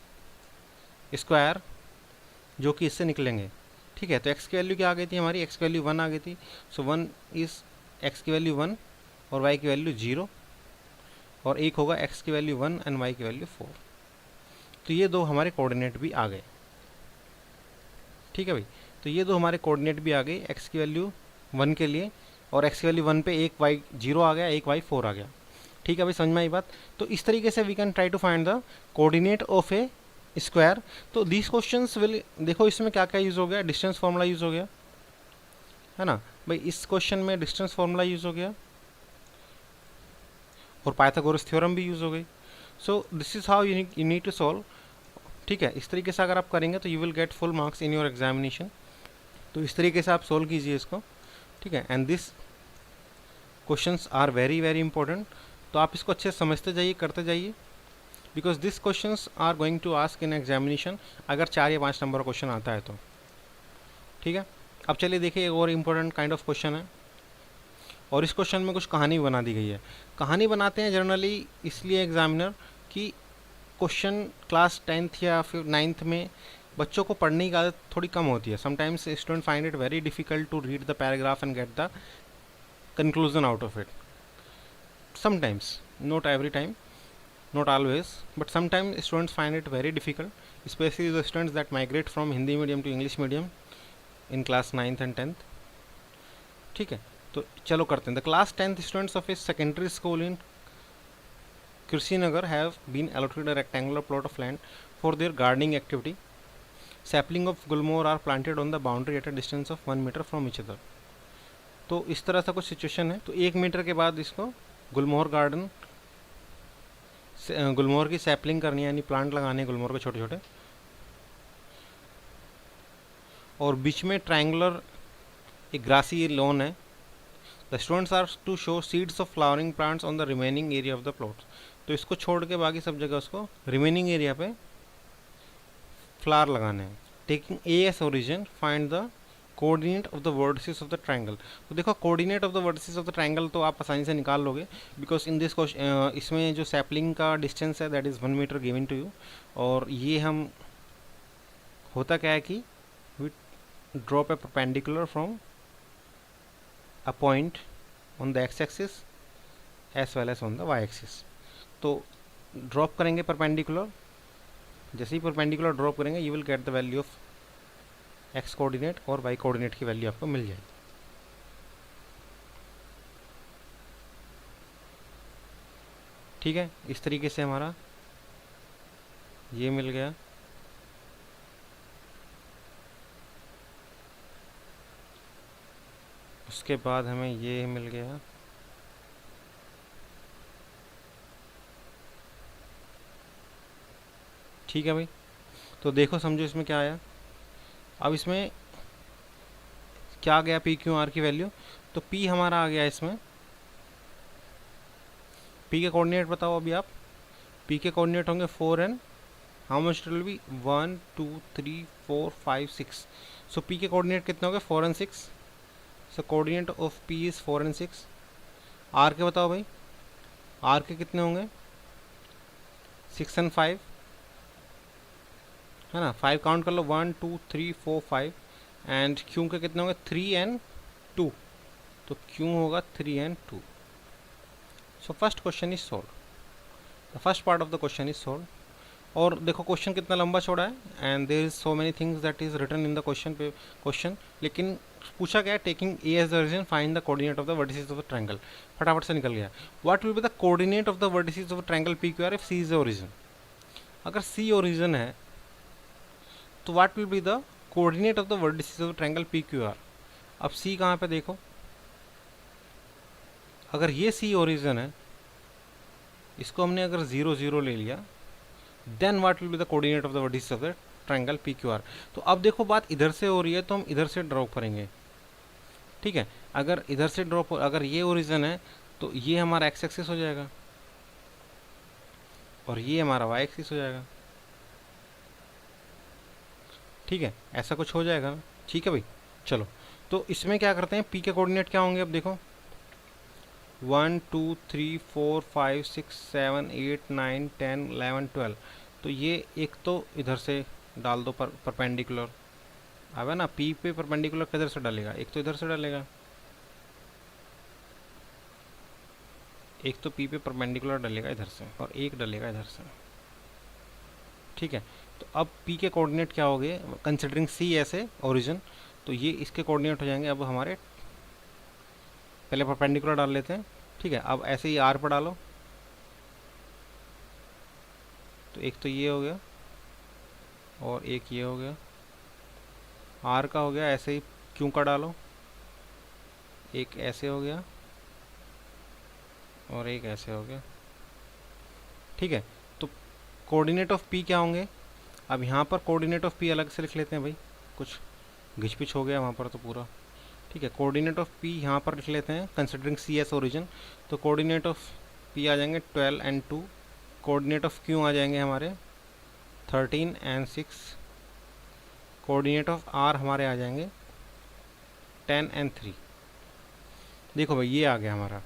square जो कि इससे निकलेंगे, ठीक है। तो x की वैल्यू क्या आ गई थी हमारी, x की वैल्यू 1 आ गई थी, सो 1 इज x की वैल्यू 1 और y की वैल्यू 0, और एक होगा x की वैल्यू 1 एंड y की वैल्यू 4। तो ये दो हमारे कोऑर्डिनेट भी आ गए, ठीक है भाई। तो ये दो हमारे कोऑर्डिनेट भी आ गए, x की वैल्यू 1 के लिए, और x की वैल्यू 1 पे एक y 0 आ गया, एक y 4 आ गया, ठीक है भाई, समझ में आई बात। तो इस तरीके से we can try to find the coordinate of a square. तो दीज क्वेश्चंस विल, देखो इसमें क्या क्या यूज़ हो गया, डिस्टेंस फार्मूला यूज़ हो गया है ना भाई, इस क्वेश्चन में डिस्टेंस फार्मूला यूज़ हो गया, और पाइथागोरस थ्योरम भी यूज़ हो गई। So this is how you need to solve, ठीक है। इस तरीके से अगर आप करेंगे तो you will get full marks in your examination. तो इस तरीके से आप सोल्व कीजिए इसको, ठीक है। And this questions are very very important, तो आप इसको अच्छे से समझते जाइए, करते जाइए, because this questions are going to ask in examination, अगर 4 या 5 नंबर का क्वेश्चन आता है तो, ठीक है। अब चलिए देखिए, एक और इम्पोर्टेंट काइंड ऑफ क्वेश्चन है, और इस क्वेश्चन में कुछ कहानी बना दी गई है। कहानी बनाते हैं जनरली इसलिए एग्जामिनर कि क्वेश्चन क्लास 10th या फिर 9th में बच्चों को पढ़ने की आदत थोड़ी कम होती है। Sometimes student find it very difficult to read the paragraph and get the conclusion out of it. Sometimes, not every time, not always, but sometimes students find it very difficult, especially the students that migrate from Hindi medium to English medium in class 9th and 10th, ठीक है। तो चलो करते हैं। The class 10th students of a secondary school in Kushinagar have been allocated a rectangular plot of land for their gardening activity. Sapling of gulmohar are planted on the boundary at a distance of 1 meter from each other. तो इस तरह सा कुछ situation है। तो 1 metre के बाद इसको गुलमोहर गार्डन, गुलमोहर की सैपलिंग करनी है, यानी प्लांट लगाने हैं गुलमोहर के छोटे छोटे, और बीच में ट्रायंगुलर एक ग्रासी लॉन है। The students are to show seeds of flowering plants on the remaining area of the plot. तो इसको छोड़ के बाकी सब जगह उसको रिमेनिंग एरिया पे फ्लावर लगाने हैं। Taking A S origin, find the coordinate of the vertices of the triangle. तो देखो coordinate of the vertices of the triangle तो आप आसानी से निकाल लोगे, बिकॉज इन दिस क्वेश्चन इसमें जो सैपलिंग का डिस्टेंस है that is 1 metre given to you, और ये हम होता क्या है कि we drop a perpendicular from a point on the x axis as well as on the y axis. तो ड्रॉप करेंगे परपेंडिकुलर, जैसे ही परपेंडिकुलर ड्रॉप करेंगे you will get the value of x coordinate, और वाई कोऑर्डिनेट की value आपको मिल जाएगी, ठीक है। इस तरीके से हमारा ये मिल गया, उसके बाद हमें ये मिल गया, ठीक है भाई। तो देखो समझो इसमें क्या आया। अब इसमें क्या आ गया पी क्यू आर की वैल्यू, तो पी हमारा आ गया इसमें, पी के कोऑर्डिनेट बताओ अभी आप। पी के कोऑर्डिनेट होंगे 4 and, how much it will be 1 2 3 4 5 6। So P के कोऑर्डिनेट कितने हो गए 4 and 6। So coordinate of P is 4 and 6। R के बताओ भाई, आर के कितने होंगे 6 एंड 5, है ना, 5 काउंट कर लो, 1 2 3 4 5। एंड क्यू के कितने होंगे 3 एंड 2, तो क्यू होगा 3 and 2। So first question is solve, the first part of the question is solve. और देखो क्वेश्चन कितना लंबा छोड़ा है and there is so many things that is written in the question, लेकिन पूछा गया taking A as the origin find the coordinate of the vertices of the triangle. फटाफट से निकल गया। What will be the coordinate of the vertices of the triangle P Q R if C is the origin. अगर C origin है तो what will be the coordinate of the vertices of the triangle P Q R. अब C कहाँ पे देखो, अगर ये सी origin है, इसको हमने अगर 0 0 ले लिया, then what will be the coordinate of the vertices of the triangle P Q R. तो अब देखो बात इधर से हो रही है तो हम इधर से ड्रॉ करेंगे, ठीक है। अगर इधर से ड्रॉ, अगर ये ओरिजिन है तो ये हमारा एक्स एक्सिस हो जाएगा और ये हमारा वाई एक्सिस हो जाएगा, ठीक है, ऐसा कुछ हो जाएगा ना, ठीक है भाई। चलो तो इसमें क्या करते हैं, पी के कोऑर्डिनेट क्या होंगे, अब देखो 1 2 3 4 5 6 7 8 9 10 11 12। तो ये एक तो इधर से डाल दो परपेंडिकुलर, अब है ना, पी पे परपेंडिकुलर किधर से डालेगा, एक तो इधर से डालेगा, एक तो पी पे परपेंडिकुलर डालेगा इधर से और एक डालेगा इधर से, ठीक है। तो अब पी के कोऑर्डिनेट क्या हो गए, कंसिडरिंग सी ऐसे ओरिजिन, तो ये इसके कोऑर्डिनेट हो जाएंगे अब हमारे, पहले परपेंडिकुलर डाल लेते हैं, ठीक है। अब ऐसे ही आर पर डालो, तो एक तो ये हो गया और एक ये हो गया, आर का हो गया, ऐसे ही क्यू का डालो, एक ऐसे हो गया और एक ऐसे हो गया, ठीक है। तो कोऑर्डिनेट ऑफ पी क्या होंगे, अब यहाँ पर कोऑर्डिनेट ऑफ पी अलग से लिख लेते हैं भाई, कुछ घिचपिच हो गया वहाँ पर तो पूरा, ठीक है। कोऑर्डिनेट ऑफ पी यहाँ पर लिख लेते हैं कंसिडरिंग सी एस ओरिजिन, तो कोऑर्डिनेट ऑफ पी आ जाएंगे 12 एंड 2, कोऑर्डिनेट ऑफ क्यू आ जाएंगे हमारे 13 एंड 6, कोऑर्डिनेट ऑफ आर हमारे आ जाएंगे 10 एंड 3। देखो भाई ये आ गया हमारा,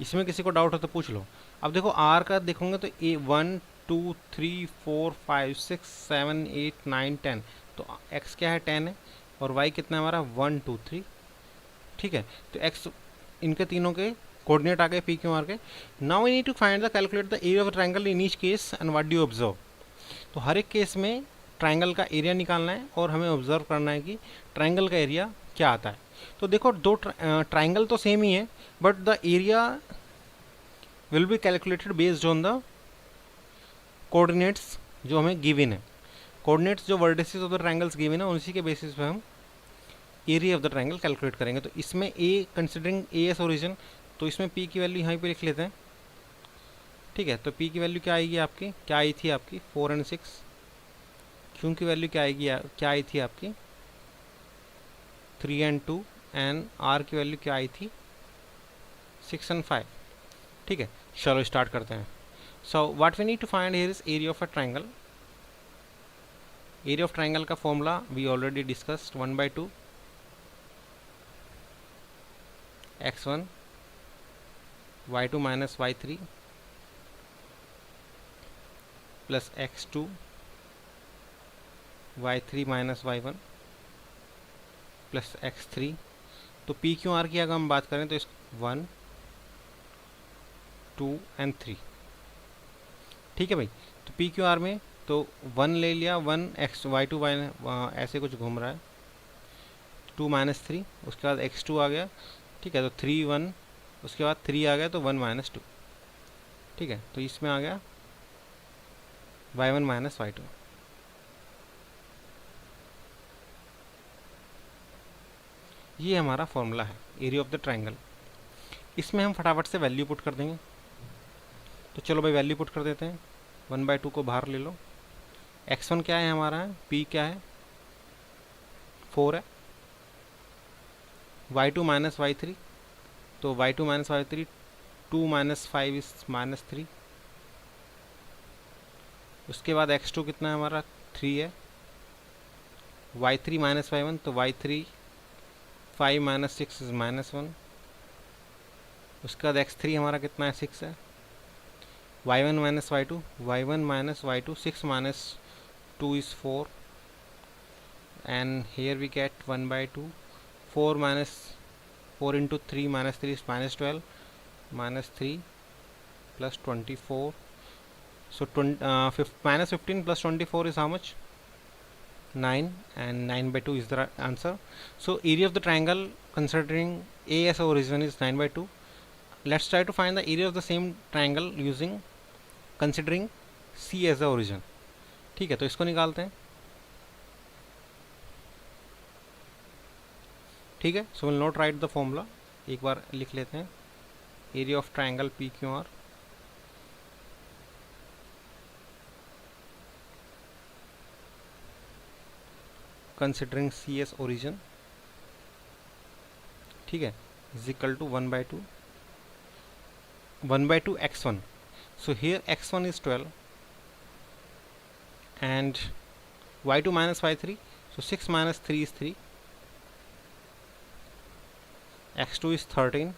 इसमें किसी को डाउट हो तो पूछ लो। अब देखो आर का देखोगे तो ए 1 2 3 4 5 6 7 8 9 10, तो एक्स क्या है 10 है और वाई कितना है हमारा 1 2 3, ठीक है। तो एक्स, इनके तीनों के कोऑर्डिनेट आ गए पी क्यू आर के। Now we need to find the calculate the area of triangle in each case and what do you observe. तो हर एक केस में ट्रायंगल का एरिया निकालना है और हमें ऑब्जर्व करना है कि ट्रायंगल का एरिया क्या आता है। तो देखो दो ट्रायंगल तो सेम ही है, but the area will be calculated based on the coordinates जो हमें गिवन है। कोऑर्डिनेट्स जो vertices of the triangles given है उसी के बेसिस पे हम area of the triangle calculate करेंगे। तो इसमें ए कंसिडरिंग ए एस ओरिजिन, तो इसमें पी की वैल्यू यहाँ पे लिख लेते हैं, ठीक है। तो पी की वैल्यू क्या आएगी आपकी, क्या आई थी आपकी 4 एंड 6, क्यू की वैल्यू क्या आएगी, क्या आई थी आपकी 3 एंड 2, एंड आर की वैल्यू क्या आई थी 6 एंड 5, ठीक है। चलो स्टार्ट करते हैं। So what we need to find here is area of a triangle. Area of triangle का formula we already discussed 1/2 x1 y2 minus y3 plus x2 y3 minus y1 plus x3। तो P Q R की अगर हम बात करें तो इस 1 2 and 3, ठीक है भाई। तो पी क्यू आर में तो 1 ले लिया, 1 एक्स y2 y ऐसे कुछ घूम रहा है, 2 माइनस 3, उसके बाद x2 आ गया, ठीक है। तो 3 1, उसके बाद 3 आ गया तो 1 माइनस 2, ठीक है। तो इसमें आ गया y1 माइनस y2। ये हमारा फॉर्मूला है एरिया ऑफ द ट्राइंगल। इसमें हम फटाफट से वैल्यू पुट कर देंगे। तो चलो भाई वैल्यू पुट कर देते हैं। 1/2 को बाहर ले लो। x1 क्या है हमारा, p क्या है, 4 है। y2 माइनस y3, तो y2 minus y3, 2 minus 5 is minus 3। उसके बाद x2 कितना है हमारा, 3 है। y3 माइनस y1, तो y3 5 माइनस 6 इज माइनस 1। उसके बाद x3 हमारा कितना है, 6 है। y1 minus y2, y1 minus y2, 6 minus 2 is 4, and here we get 1/2, 4 minus 4 into 3 minus 3 is minus 12, minus 3 plus 24, so minus 15 plus 24 is how much, 9, and 9/2 is the answer. So area of the triangle considering A as origin is 9/2. Let's try to find the area of the same triangle using considering C as the origin. ठीक है, तो इसको निकालते हैं। ठीक है, so will not write the formula, एक बार लिख लेते हैं। Area of triangle P Q R considering C as origin, ठीक है, is equal to 1/2 x1. So here x1 is 12 and y2 minus y3, so 6 minus 3 is 3, x2 is 13,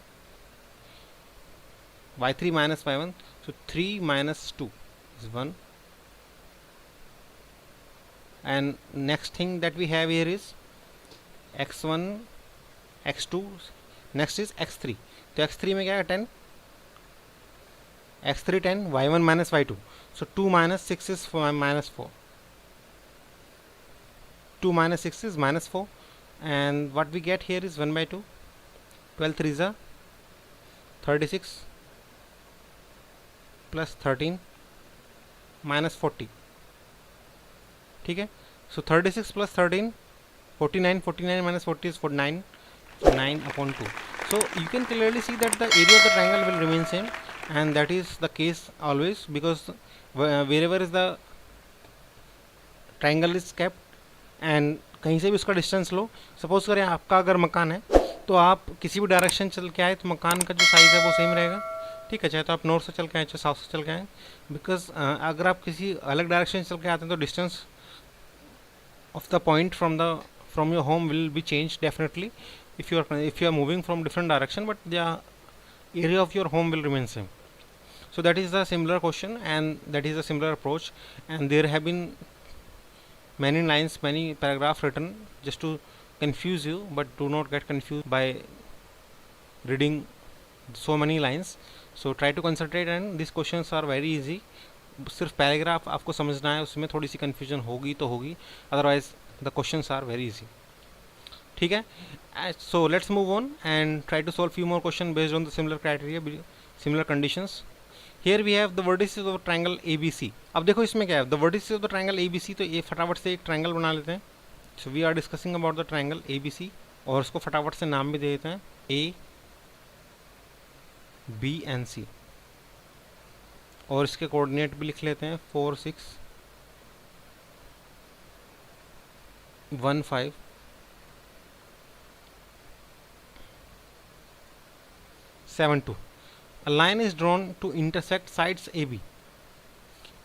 y3 minus y1, so 3 minus 2 is 1, and next thing that we have here is x1 x2, next is x3, तो x3 में क्या है, 10, x3 10, y1 minus y2, so 2 minus 6 is minus 4, 2 minus 6 is minus 4, and what we get here is 1/2, 12 3s are 36 plus 13 minus 40, ठीक है, so 36 plus 13 49, 49 minus 40 is 49, so 9/2. So you can clearly see that the area of the triangle will remain same, and that is the case always, because wherever is the triangle is kept and कहीं से भी उसका distance लो। Suppose करें आपका अगर मकान है तो आप किसी भी डायरेक्शन चल के आए तो मकान का जो साइज़ है वो सेम रहेगा, ठीक है, चाहे तो आप नॉर्थ से चल के आए चाहे साउथ से चल के आए, बिकॉज अगर आप किसी अलग डायरेक्शन से चल के आते हैं तो distance of the point from your home will be changed definitely if you are moving from different direction, but the area of your home will remain same. So that is a similar question and that is a similar approach, and there have been many lines, many paragraphs written just to confuse you, but do not get confused by reading so many lines. So try to concentrate, and these questions are very easy. सिर्फ paragraph आपको समझना है, उसमें थोड़ी सी confusion होगी तो होगी, otherwise the questions are very easy, ठीक है। So let's move on and try to solve few more question based on the similar criteria, similar conditions. Here we have the vertices of triangle ABC। अब देखो इसमें क्या है, the vertices of the triangle ABC, तो ये फटाफट से एक ट्रायंगल बना लेते हैं। So we are discussing about the triangle ABC, और उसको फटाफट से नाम भी दे देते हैं A, B and C, और इसके कोऑर्डिनेट भी लिख लेते हैं 4 6 1 5 7 2। A line is drawn to intersect sides AB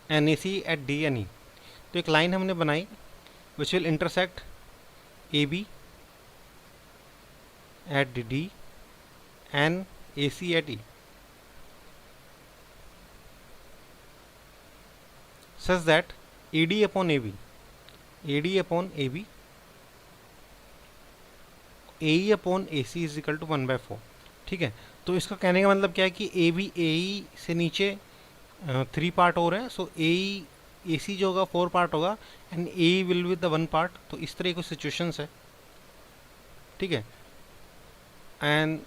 and AC at D and E। तो एक लाइन हमने बनाई which will intersect AB at D and AC at E, such that AD upon AB, AD upon AB, AE upon AC is equal to 1/4, ठीक है। तो इसका कहने का मतलब क्या है कि AB AE से नीचे 3 पार्ट हो रहे हैं, सो AE AC जो होगा 4 पार्ट होगा and AE will with the 1 part. तो इस तरह की सिचुएशंस है, ठीक है। And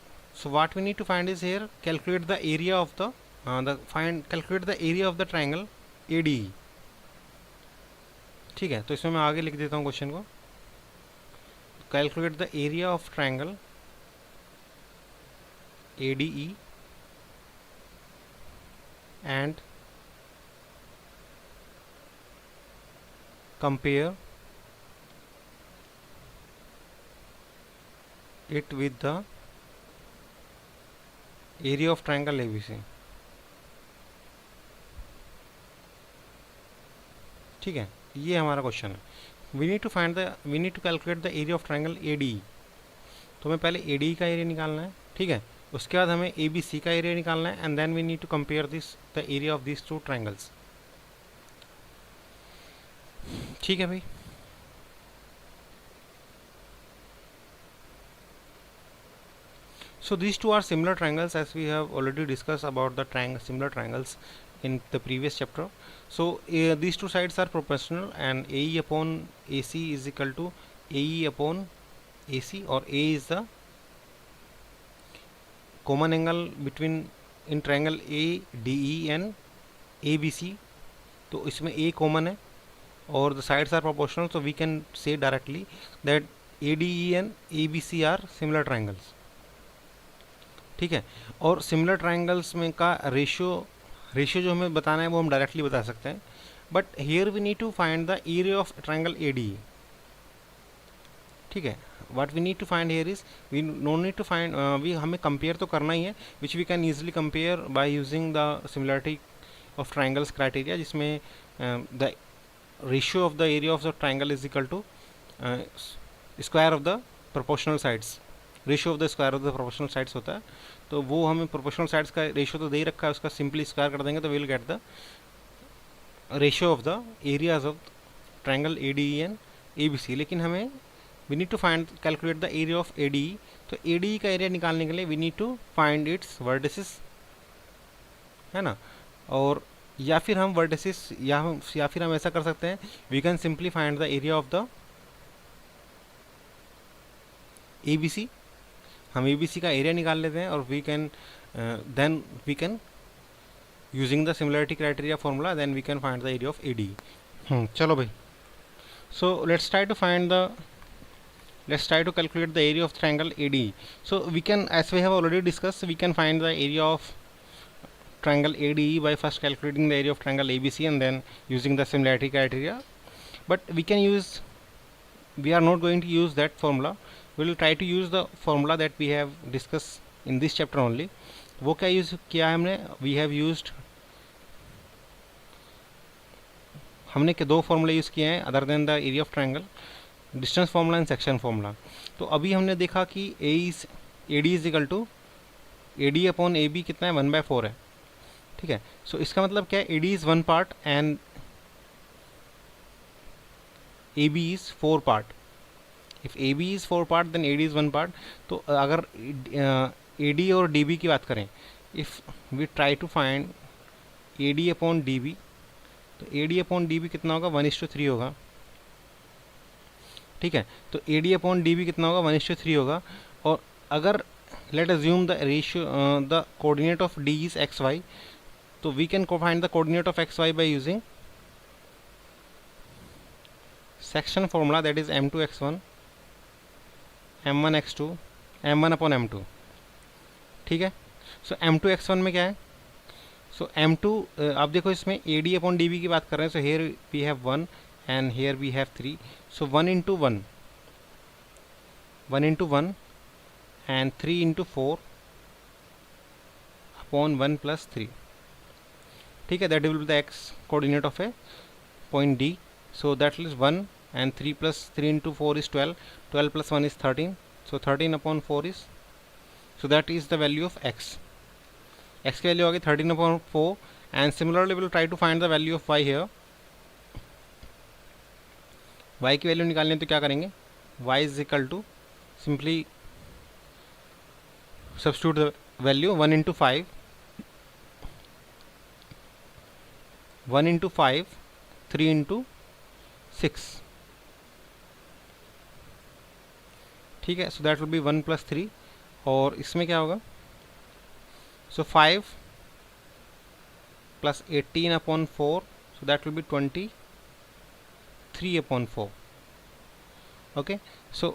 so what we need to find is here calculate the area of the calculate the area of the triangle ADE, ठीक है। तो इसमें मैं आगे लिख देता हूँ क्वेश्चन को। calculate the area of triangle ADE and compare it with the area of triangle ABC. ठीक है, ये हमारा क्वेश्चन है. We need to calculate the area of triangle ADE. तो हमें पहले ADE का एरिया निकालना है, ठीक है. उसके बाद हमें ABC का एरिया निकालना है and then we need to compare this the area of this two triangles. ठीक है भाई. So these two are similar triangles, as we have already discussed about the similar triangles in the previous chapter. So these two sides are proportional and AE upon AC is equal to AE upon AC, or A is the common angle between in triangle ADE and ABC. तो इसमें A common है और the sides are proportional, so we can say directly that ADE and ABC are similar triangles. ठीक है. और similar triangles में का ratio जो हमें बताना है वो हम डायरेक्टली बता सकते हैं. But here we need to find the area of triangle ADE. ठीक है. What we need to find here is, we know need to find, हमें कंपेयर तो करना ही है, which we can easily compare by using the similarity of triangles criteria, जिसमें the ratio of the area of the triangle is equal to square of the proportional sides. Ratio of the square of the proportional sides होता है. तो वो हमें proportional sides का ratio तो दे ही रखा है, उसका सिंपली स्क्वायर कर देंगे तो will get the ratio of the areas of triangle ADE and ABC. लेकिन हमें we need to find calculate the area of ADE. तो ADE का एरिया निकालने के लिए we need to find its vertices, है ना. और या फिर हम वर्टिसेस या फिर हम ऐसा कर सकते हैं, we can simply find the area of the ABC. हम ABC का एरिया निकाल लेते हैं और we can using the similarity criteria formula then we can find the area of ADE. चलो भाई. So let's try to calculate the area of triangle ADE. So we can, as we have already discuss, we can find the area of triangle ADE by first calculating the area of triangle ABC and then using the similarity criteria. But we are not going to use that formula. We will try to use the formula that we have discussed in this chapter only. वो क्या use किया है हमने, we have used, हमने के दो फॉर्मूले use किए हैं other than the area of triangle, distance formula and section formula. तो अभी हमने देखा कि AD is equal to AD upon AB कितना है, 1/4 है. ठीक है. सो इसका मतलब क्या है, AD is 1 part and AB is 4 part. If AB is 4 part then AD is 1 part. तो अगर AD और DB की बात करें, if we try to find AD upon DB, तो AD अपॉन DB कितना होगा, 1:3 होगा. ठीक है. तो AD अपॉन DB कितना होगा, 1:3 होगा. और अगर let assume the ratio, the coordinate of D is XY, तो we can find the coordinate of XY by using section formula, that is M2x1 M1x2 M1 upon M2. ठीक है. सो M2x1 में क्या है, सो M2, आप देखो इसमें AD अपॉन DB की बात कर रहे हैं. So here we have 1 and here we have 3. So 1 into 1 and 3 into 4 upon 1 plus 3. ठीक है. That will be the x coordinate of a point D. So that is 1 and 3 plus 3 into 4 is 12. 12 plus 1 is 13. So 13 upon 4 is, so that is the value of x. X की value आ गई 13 upon 4. And similarly we will try to find the value of y here. y की value निकालनी है तो क्या करेंगे, y is equal to, simply substitute the value 1 into 5, 1 into 5, 3 into 6. ठीक है. सो दैट विल बी 1 plus 3. और इसमें क्या होगा, सो 5 plus 18 upon 4, so that will be 23 upon 4. Okay. So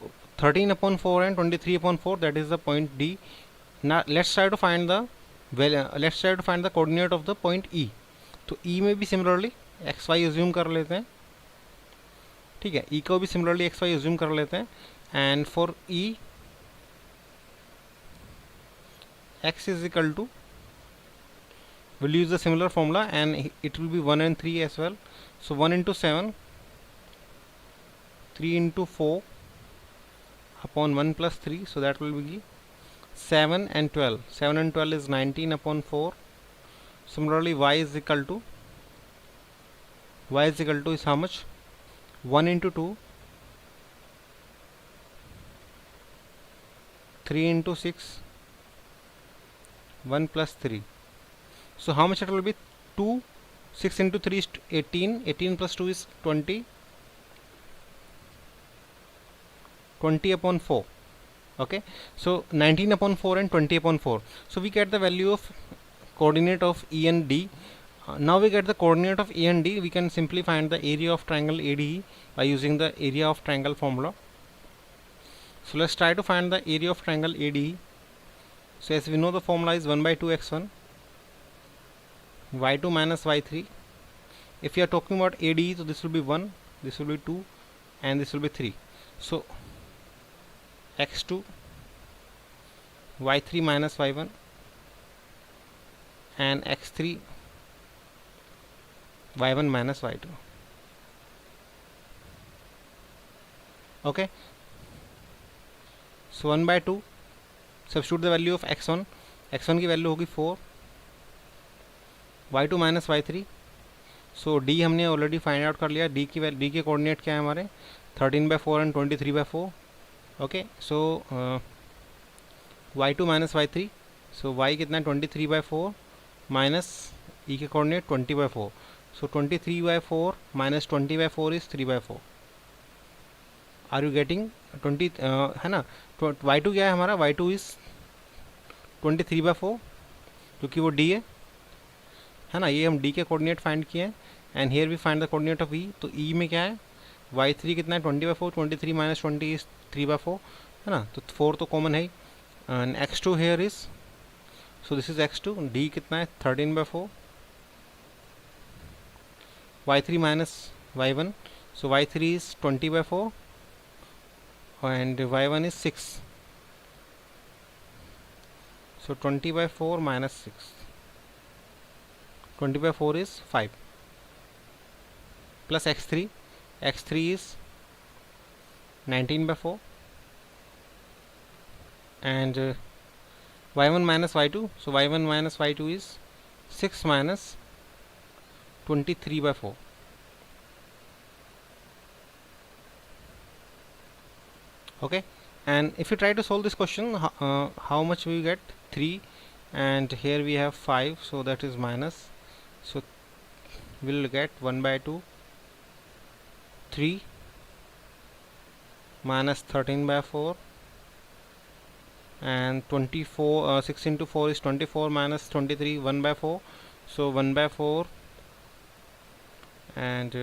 13/4 and 23/4, that is the point D. Now let's try to find the coordinate of the point E. तो E में भी similarly x Y assume कर लेते हैं, ठीक है, E को भी सिमिलरली एक्स वाई एज्यूम कर लेते हैं, and for E x is equal to, we'll use the similar formula and it will be 1 and 3 as well. So 1 into 7, 3 into 4 upon 1 plus 3, so that will be 7 and 12. 7 and 12 is 19 upon 4. Similarly y is equal to is how much? 1 into 2, 3 into 6, 1 plus 3. So how much it will be? 2. 6 into 3 is 18. 18 plus 2 is 20. 20 upon 4. Okay, so 19 upon 4 and 20 upon 4. So we get the value of coordinate of E and D. Now we get the coordinate of E and D. We can simply find the area of triangle ADE by using the area of triangle formula. So let's try to find the area of triangle ADE. So as we know, the formula is 1 by 2 x1, y2 minus y3. If we are talking about ADE, so this will be 1, this will be 2, and this will be 3. So x2, y3 minus y1, and x3, y1 minus y2. Okay, so 1 by 2, substitute the value of x1. x1 की value होगी 4, y2 minus y3. So d हमने already find out कर लिया. d के coordinate क्या है हमारे? 13/4 and 23/4. Okay, so y2 minus y3. So y कितना है? 23/4 माइनस e के coordinate 20/4. So 23/4 minus 20/4 is 3/4. Are you getting? 20 है ना. y2 क्या है हमारा? y2 इज 23/4, क्योंकि वो d है ना. ये हम d के कोऑर्डिनेट फाइंड किए हैं, and here we find the coordinate of e. तो e में क्या है? y3 कितना है? 20/4. 23 माइनस 20 इज 3/4, है ना. तो 4 तो कॉमन है ही. And x2 here is, so this is x2. d कितना है? 13/4. y3 minus y1, so y3 is 20/4 and y1 is 6. So 20/4 minus 6. 20/4 is 5. Plus x3. x3 is 19/4. And y1 minus y2. So y1 minus y2 is 6 minus 23/4. Okay, and if you try to solve this question, how much we get? 3, and here we have 5, so that is minus. So we'll get 1 by 2, 3 minus 13/4, and 24. 6 into 4 is 24 minus 23, 1/4. So 1/4 and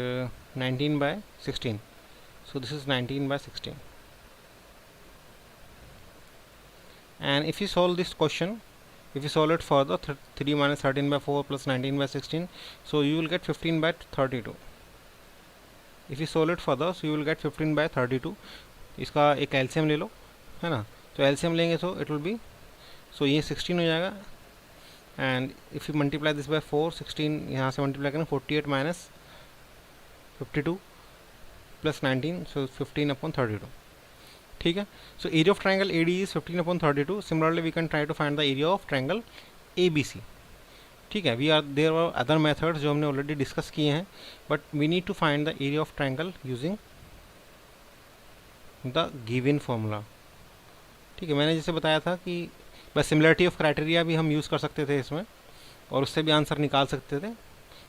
19/16. So this is 19/16. And if you solve this question, if you solve it further, 3 minus 13/4 plus 19/16, so you will get 15/32. If you solve it further, so you will get 15/32. इसका एक LCM ले लो, है ना. तो LCM लेंगे तो it will B, सो ये 16 हो जाएगा, and if you multiply this by 4, 16 यहाँ से मल्टीप्लाई करें, 48 माइनस 52 प्लस 19, सो 15/32. ठीक है. So area of triangle AD is 15/32. Similarly we can try to find the area of triangle ABC. ठीक है. देयर आर अदर मेथड्स जो हमने ऑलरेडी डिस्कस किए हैं, but we need to find the area of triangle using the given formula. ठीक है. मैंने जैसे बताया था कि बस सिमिलरिटी ऑफ क्राइटेरिया भी हम यूज़ कर सकते थे इसमें, और उससे भी आंसर निकाल सकते थे,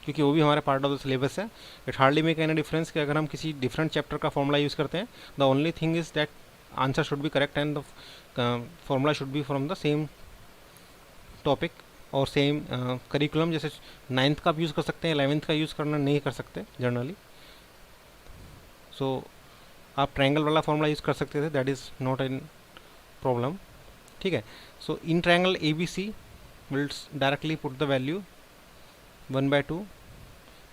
क्योंकि वो भी हमारे पार्ट ऑफ द सिलेबस है. It hardly make any difference कि अगर हम किसी डिफरेंट चैप्टर का फॉर्मूला यूज़ करते हैं. The only thing is that answer should be correct and the formula should be from the same topic और same curriculum. जैसे 9th का आप यूज़ कर सकते हैं, 11th का यूज़ करना नहीं कर सकते जनरली. सो आप ट्रायंगल वाला फॉर्मूला यूज़ कर सकते थे, that is not an problem, ठीक है। So in triangle A B c will directly put the value 1/2,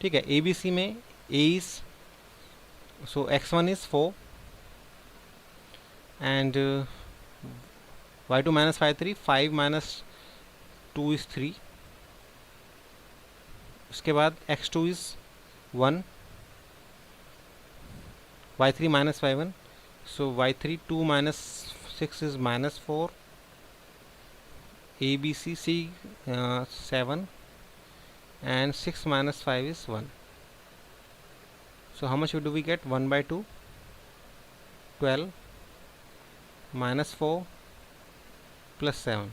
ठीक है। ए बी सी में a is, so x1 is 4 and y2 minus 5 3, 5 minus 2 is 3, उसके बाद x2 is 1, y3 minus y1, so y3 2 minus 6 is minus 4, a b c c 7 and 6 minus 5 is 1. So how much do we get? 1/2, 12 minus 4 plus 7.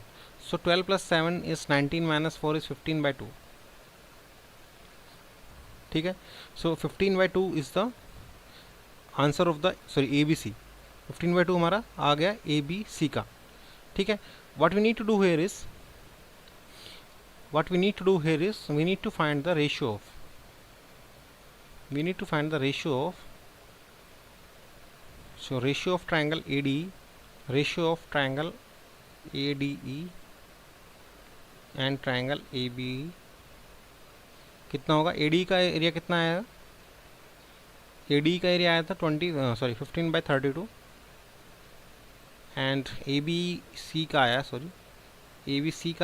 So 12 plus 7 is 19 minus 4 is 15/2, ठीक है। So 15/2 is the answer of the A B C. 15/2 हमारा आ गया A B C का, ठीक है। what we need to do here is we need to find the ratio of ratio of triangle ADE, and triangle ABE कितना होगा। ADE का area कितना आया? ADE का एरिया आया था 15/32 एंड ABC का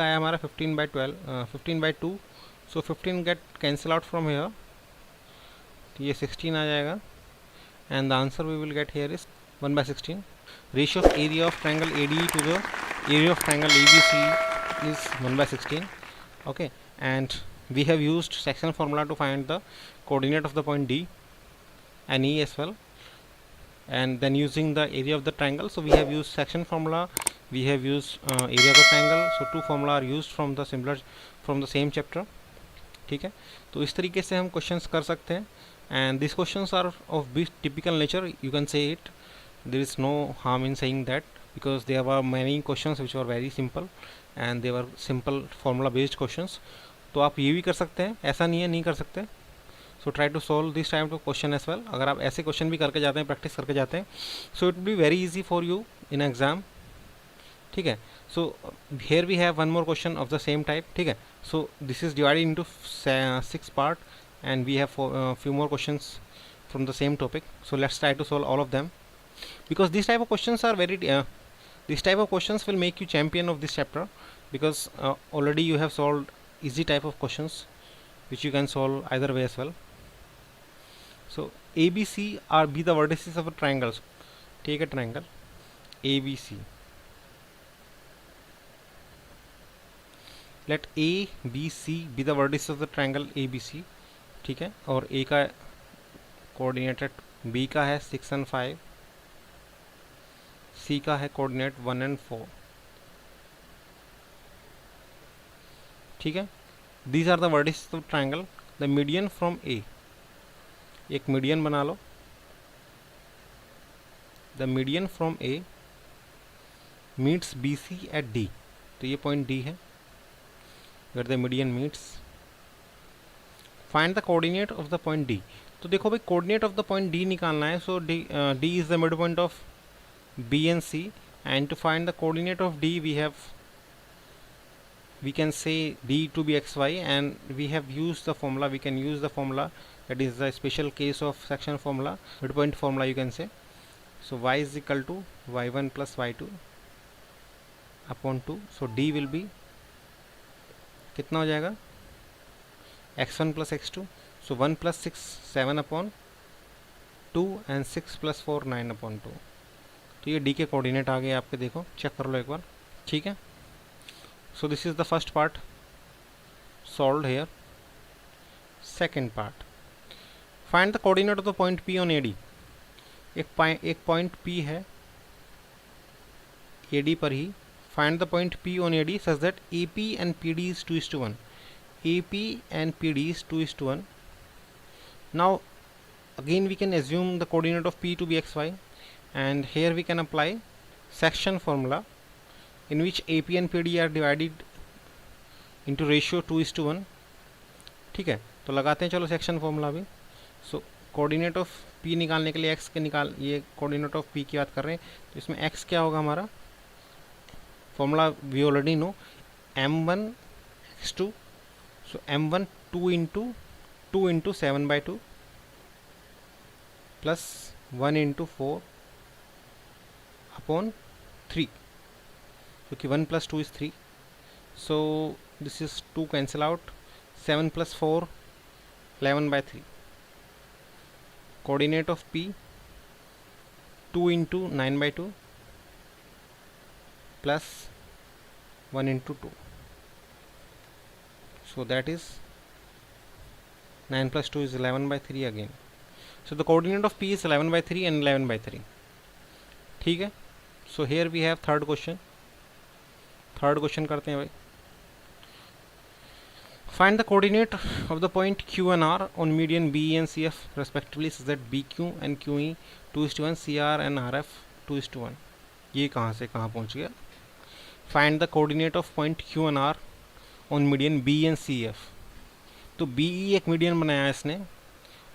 आया हमारा 15/2, so 15 get cancel out from here, तो ये 16 आ जाएगा and the answer we will get here is 1/16. Ratio of area of triangle ADE to the area of triangle ABC is 1/16. Okay, and we have used section formula to find the coordinate of the point D and E as well, and then using the area of the triangle, so we have used section formula, we have used area of the triangle, so two formula are used from the same chapter, ठीक है। तो इस तरीके से हम questions कर सकते हैं and these questions are of bit typical nature, you can say it, there is no harm in saying that because there were many questions which were very simple and they were simple formula based questions. तो आप ये भी कर सकते हैं, ऐसा नहीं है नहीं कर सकते। So try to solve this type of question as well. अगर आप ऐसे क्वेश्चन भी करके जाते हैं, प्रैक्टिस करके जाते हैं, so it be very easy for you in exam, ठीक है। So here we have one more question of the same type, ठीक है। So this is divided into 6 part and we have few more questions from the same topic, so let's try to solve all of them because these type of questions are very these type of questions will make you champion of this chapter because already you have solved easy type of questions which you can solve either way as well. So ABC are be the vertices of a triangle. Take a triangle ABC, let A B C be the vertices of the triangle ABC, ठीक है। और A का coordinate B का है 6 and 5, C का है coordinate 1 and 4, ठीक है। These are the vertices of triangle. The median from A, एक मीडियन बना लो। The median from A meets BC at D, तो ये पॉइंट D है where the median meets. Find the coordinate of the point D। तो देखो भाई coordinate of the point D निकालना है, so D is the mid point of B and C, and to find the coordinate of D we can say D to be xy, and we have used the formula, we can use the formula that is the special case of section formula, midpoint formula you can say. So y is equal to y1 plus y2 upon 2, so D will be कितना हो जाएगा x1 plus x2, so 1 plus 6 7 upon 2 and 6 plus 4 9 upon 2. तो ये D के coordinate आ गए आपके, देखो चेक कर लो एक बार, ठीक है। So this is the first part solved here. Second part, find the coordinate of the point P on AD। एक पॉइंट P है AD पर ही, find the point P on AD such that AP and PD is 2:1. AP and PD is 2:1. Now again we can assume the coordinate of P to be xy, and here we can apply section formula in which AP and PD are divided into ratio 2:1, ठीक है। तो लगाते हैं चलो section formula भी। सो coordinate of P P निकालने के लिए एक्स के ये कोऑर्डिनेट ऑफ पी की बात कर रहे हैं, तो इसमें एक्स क्या होगा हमारा, formula we already know, m1 x2, so m1 2 into 7/2 plus 1 into 4 upon 3, क्योंकि 1 + 2 is 3, so this is 2 cancel out, 7 + 4 11/3, coordinate of P 2 into 9/2 plus 1 into 2, so that is 9 plus 2 is 11/3 again, so the coordinate of P is 11/3 and 11/3. ठीक है, so here we have third question करते हैं भाई. Find the coordinate of the point Q and R on median BE and CF respectively such that BQ and QE 2:1, CR and RF 2:1. ये कहाँ से कहाँ पहुँच गया. Find the coordinate of point Q and R on median BE and CF. तो BE एक median बनाया इसने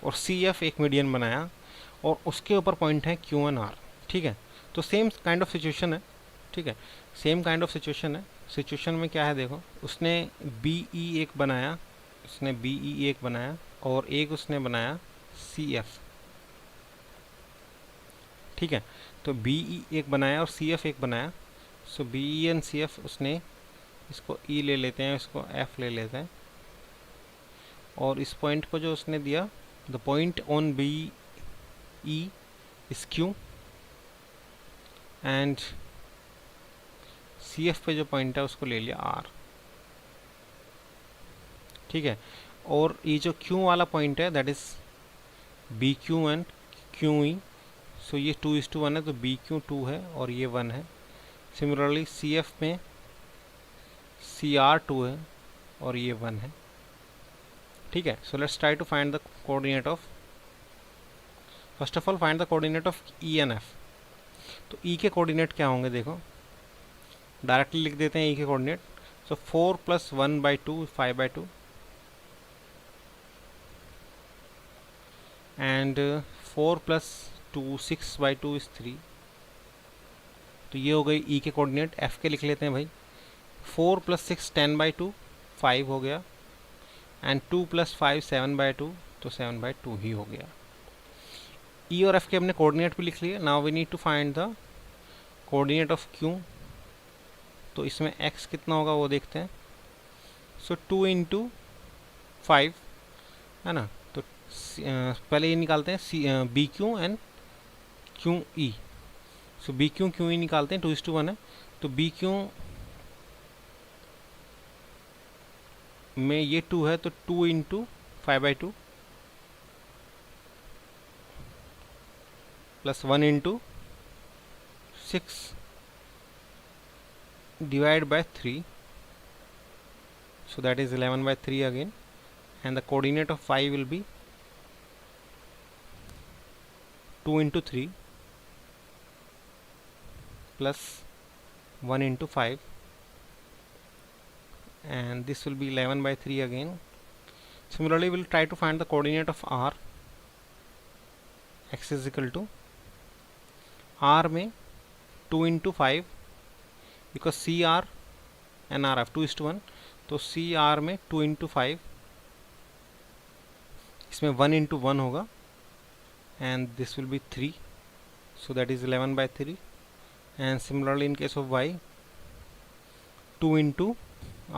और CF एक मीडियन बनाया और उसके ऊपर पॉइंट है Q and R. ठीक है, तो सेम काइंड ऑफ सिचुएशन है. ठीक है, सेम काइंड ऑफ सिचुएशन है. सिचुएशन में क्या है देखो, उसने BE एक बनाया और एक उसने बनाया CF. ठीक है, तो BE एक बनाया और CF एक बनाया, सो BE एंड CF उसने इसको E ले लेते हैं, इसको F ले लेते हैं और इस पॉइंट को जो उसने दिया, the point on BE is Q and CF पे जो पॉइंट है उसको ले लिया R. ठीक है, और ये जो Q वाला पॉइंट है that is BQ and QE, सो ये 2:1 है तो BQ 2 है और ये 1 है. सिमिलरली CF में CR 2 है और ये 1 है. ठीक है, so let's try to find the coordinate of, first of all find the coordinate of E and F. तो E के कोऑर्डिनेट क्या होंगे देखो, डायरेक्टली लिख देते हैं E के कोऑर्डिनेट. So 4 + 1/2 5/2 and 4 + 2 6/2 is 3. तो ये हो गई E के कोऑर्डिनेट. F के लिख लेते हैं भाई, 4 + 6 10/2 5 हो गया एंड 2 + 5 7/2, तो 7/2 ही हो गया. E और F के हमने कोऑर्डिनेट भी लिख लिए. Now we need to find the coordinate of Q. तो इसमें x कितना होगा वो देखते हैं. सो 2 इंटू 5 है ना, तो पहले ये निकालते हैं BQ and QE. So BQ QE निकालते हैं, 2:1 है तो BQ में ये 2 है तो 2 into 5/2 plus 1 into 6 divided by 3, so that is 11/3 again, and the coordinate of 5 will be 2 into 3 plus 1 into 5, and this will be 11/3 again. Similarly, we will try to find the coordinate of R. X is equal to R में 2 into 5 because CR and RF 2:1, तो CR में 2 into 5, इसमें 1 into 1 होगा and this will B 3, so that is 11/3. And similarly in case of Y 2 into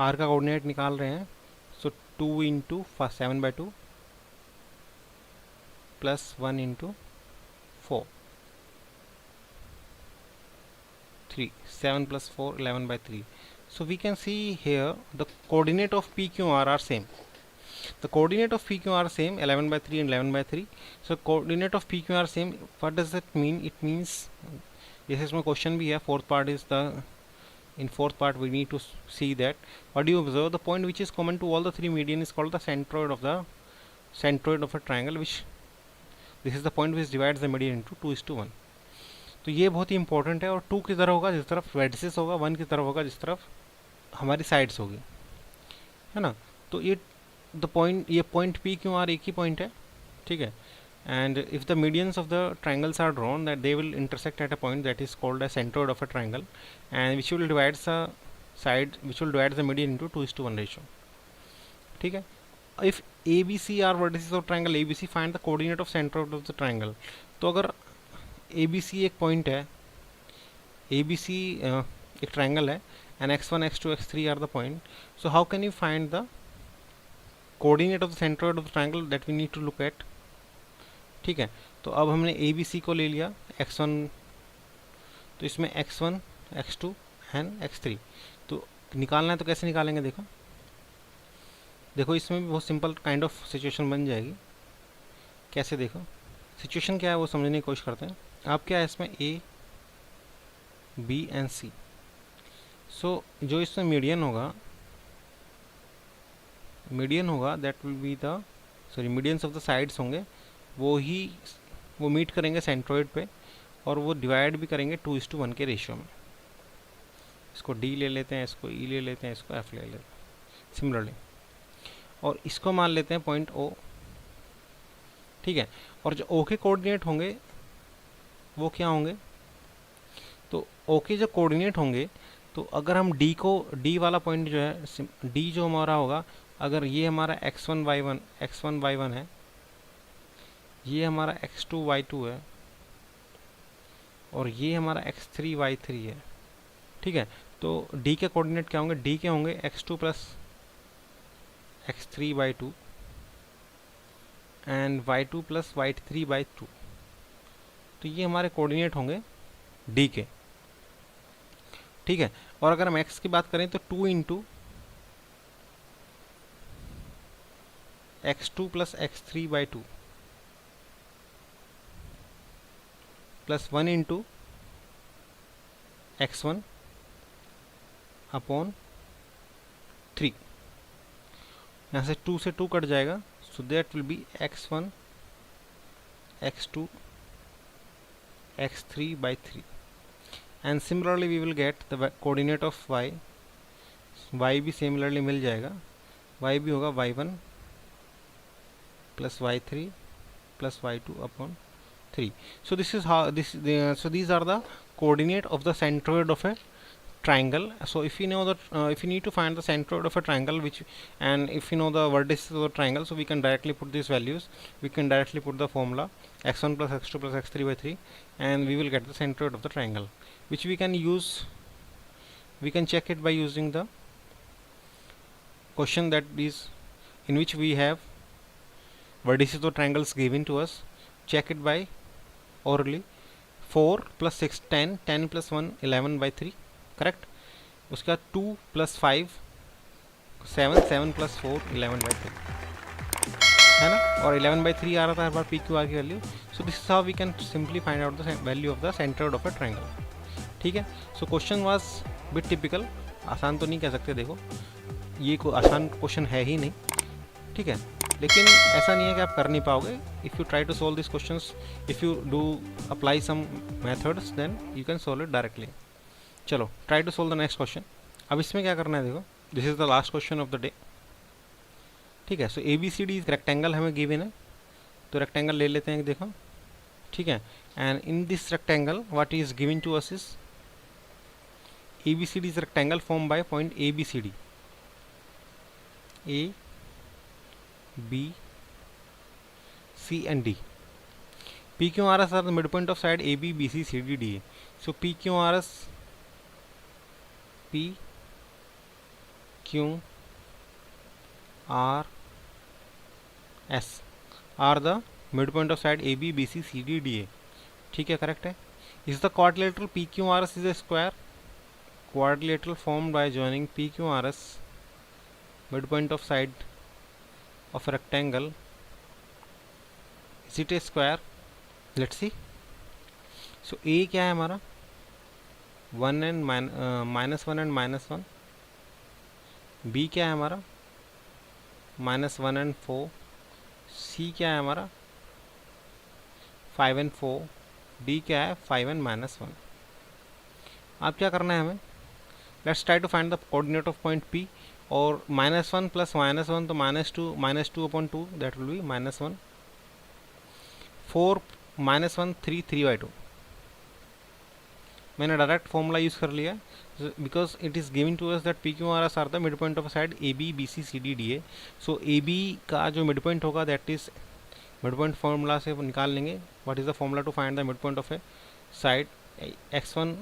R का coordinate निकाल रहे हैं, सो 2 into 7/2 plus 1 into 4 3, 7 plus 4 11/3. So we can see here the coordinate of PQR are same. The coordinate of PQR are same, 11/3 and 11/3. So coordinate of PQR are same. What does that mean? It means this is my question भी है. Fourth part is the, in fourth part we need to see that what do you observe, the point which is common to all the three median is called the centroid of a triangle, which this is the point which divides the median into 2:1. तो ये बहुत ही important है. और 2 की तरफ होगा जिस तरफ वेर्टिसेस होगा, 1 की तरफ होगा जिस तरफ हमारी साइड्स होगी, है ना. तो ये द पॉइंट, ये पॉइंट P क्यों आर एक ही पॉइंट है. ठीक है, and if the medians of the triangles are drawn, that they will intersect at a point that is called a centroid of a triangle, and which will divide the median into 2:1 ratio. ठीक है. If ABC are vertices of triangle ABC, find the coordinate of centroid of the triangle. तो अगर ABC एक point है, ABC एक triangle है, and x1 x2 x3 are the point, so how can you find the coordinate of the centroid of the triangle? That we need to look at. ठीक है. तो अब हमने ABC को ले लिया x1, तो इसमें x1 x2 एंड x3 तो निकालना है. तो कैसे निकालेंगे? देखो इसमें भी बहुत सिंपल काइंड ऑफ सिचुएशन बन जाएगी. कैसे? देखो सिचुएशन क्या है वो समझने की कोशिश करते हैं. आप क्या है इसमें A B एंड C. सो जो इसमें मीडियन होगा that will be the medians of the sides होंगे, वो मीट करेंगे सेंट्रोइड पे, और वो डिवाइड भी करेंगे 2:1 के रेशियो में. इसको D ले लेते हैं, इसको E ले लेते हैं, इसको F ले लेते हैं सिमिलरली, और इसको मान लेते हैं पॉइंट O. ठीक है. और जो O के कोऑर्डिनेट होंगे वो क्या होंगे? तो O के जो कोऑर्डिनेट होंगे, तो अगर हम D वाला पॉइंट जो है, D जो हमारा होगा, अगर ये हमारा x1 y1 है, ये हमारा x2 y2 है, और ये हमारा x3 y3 है. ठीक है. तो D के कोऑर्डिनेट क्या होंगे? D के होंगे x2 plus x3 by 2 and y2 plus y3 by 2. तो ये हमारे कोऑर्डिनेट होंगे D के. ठीक है. और अगर हम x की बात करें तो 2 into x2 plus x3 by 2 plus 1 into x1 upon 3. यहाँ से 2 से 2 कट जाएगा, so that will be x1 x2 x3 by 3. And similarly we will get the coordinate of y. y भी सिमिलरली मिल जाएगा. y भी होगा y1 plus y3 plus y2 upon 3. So this is how so these are the coordinate of the centroid of a triangle. So if you know if you need to find the centroid of a triangle, and if you know the vertices of the triangle, so we can directly put these values. We can directly put the formula x1 plus x2 plus x3 by 3, and we will get the centroid of the triangle, which we can use. We can check it by using the question that is in which we have vertices of the triangles given to us. Check it by orally. 4 plus 6 10, 10 plus 1 11 by 3, correct. उसके बाद 2 plus 5 7, 7 plus 4 11 by 3 है ना, और 11 by 3 आ रहा था हर बार पी क्यू आर की value. So this is how we can simply find out the value of the centroid of a triangle. ठीक है. So question was bit typical. आसान तो नहीं कह सकते, देखो ये कोई आसान क्वेश्चन है ही नहीं. ठीक है. लेकिन ऐसा नहीं है कि आप कर नहीं पाओगे. If you try to solve this questions, if you do apply some methods, then you can solve it directly. चलो try to solve the next question. अब इसमें क्या करना है, देखो this is the last question of the day. ठीक है. So ABCD rectangle हमें गिवन है, तो रेक्टेंगल ले लेते हैं. देखो ठीक है. And in this rectangle what is given to us is ABCD is rectangle form by point ABCD. A B C and D. PQRS are the midpoint of side AB, BC, CD, DA. So PQRS are the midpoint of side AB, BC, CD, DA. ठीक है, correct है. Is the quadrilateral PQRS is a square? Quadrilateral formed by joining PQRS midpoint of side of a rectangle. Is it a square? Let's see. So A क्या है हमारा? 1 and -1 and -1. B क्या है हमारा? -1 and 4. C क्या है हमारा? 5 and 4. D क्या है? 5 and -1. अब क्या करना है हमें? Let's try to find the coordinate of point P. और -1 प्लस -1 तो -2 upon 2, that will be -1. 4 minus 1 3 3/2। मैंने डायरेक्ट फॉर्मूला यूज़ कर लिया because it is giving to us that P Q R S are the mid point of side A B B C C D D A. So A B का जो mid point होगा that is mid point formula से निकाल लेंगे। What is the formula to find the mid point of a side? x1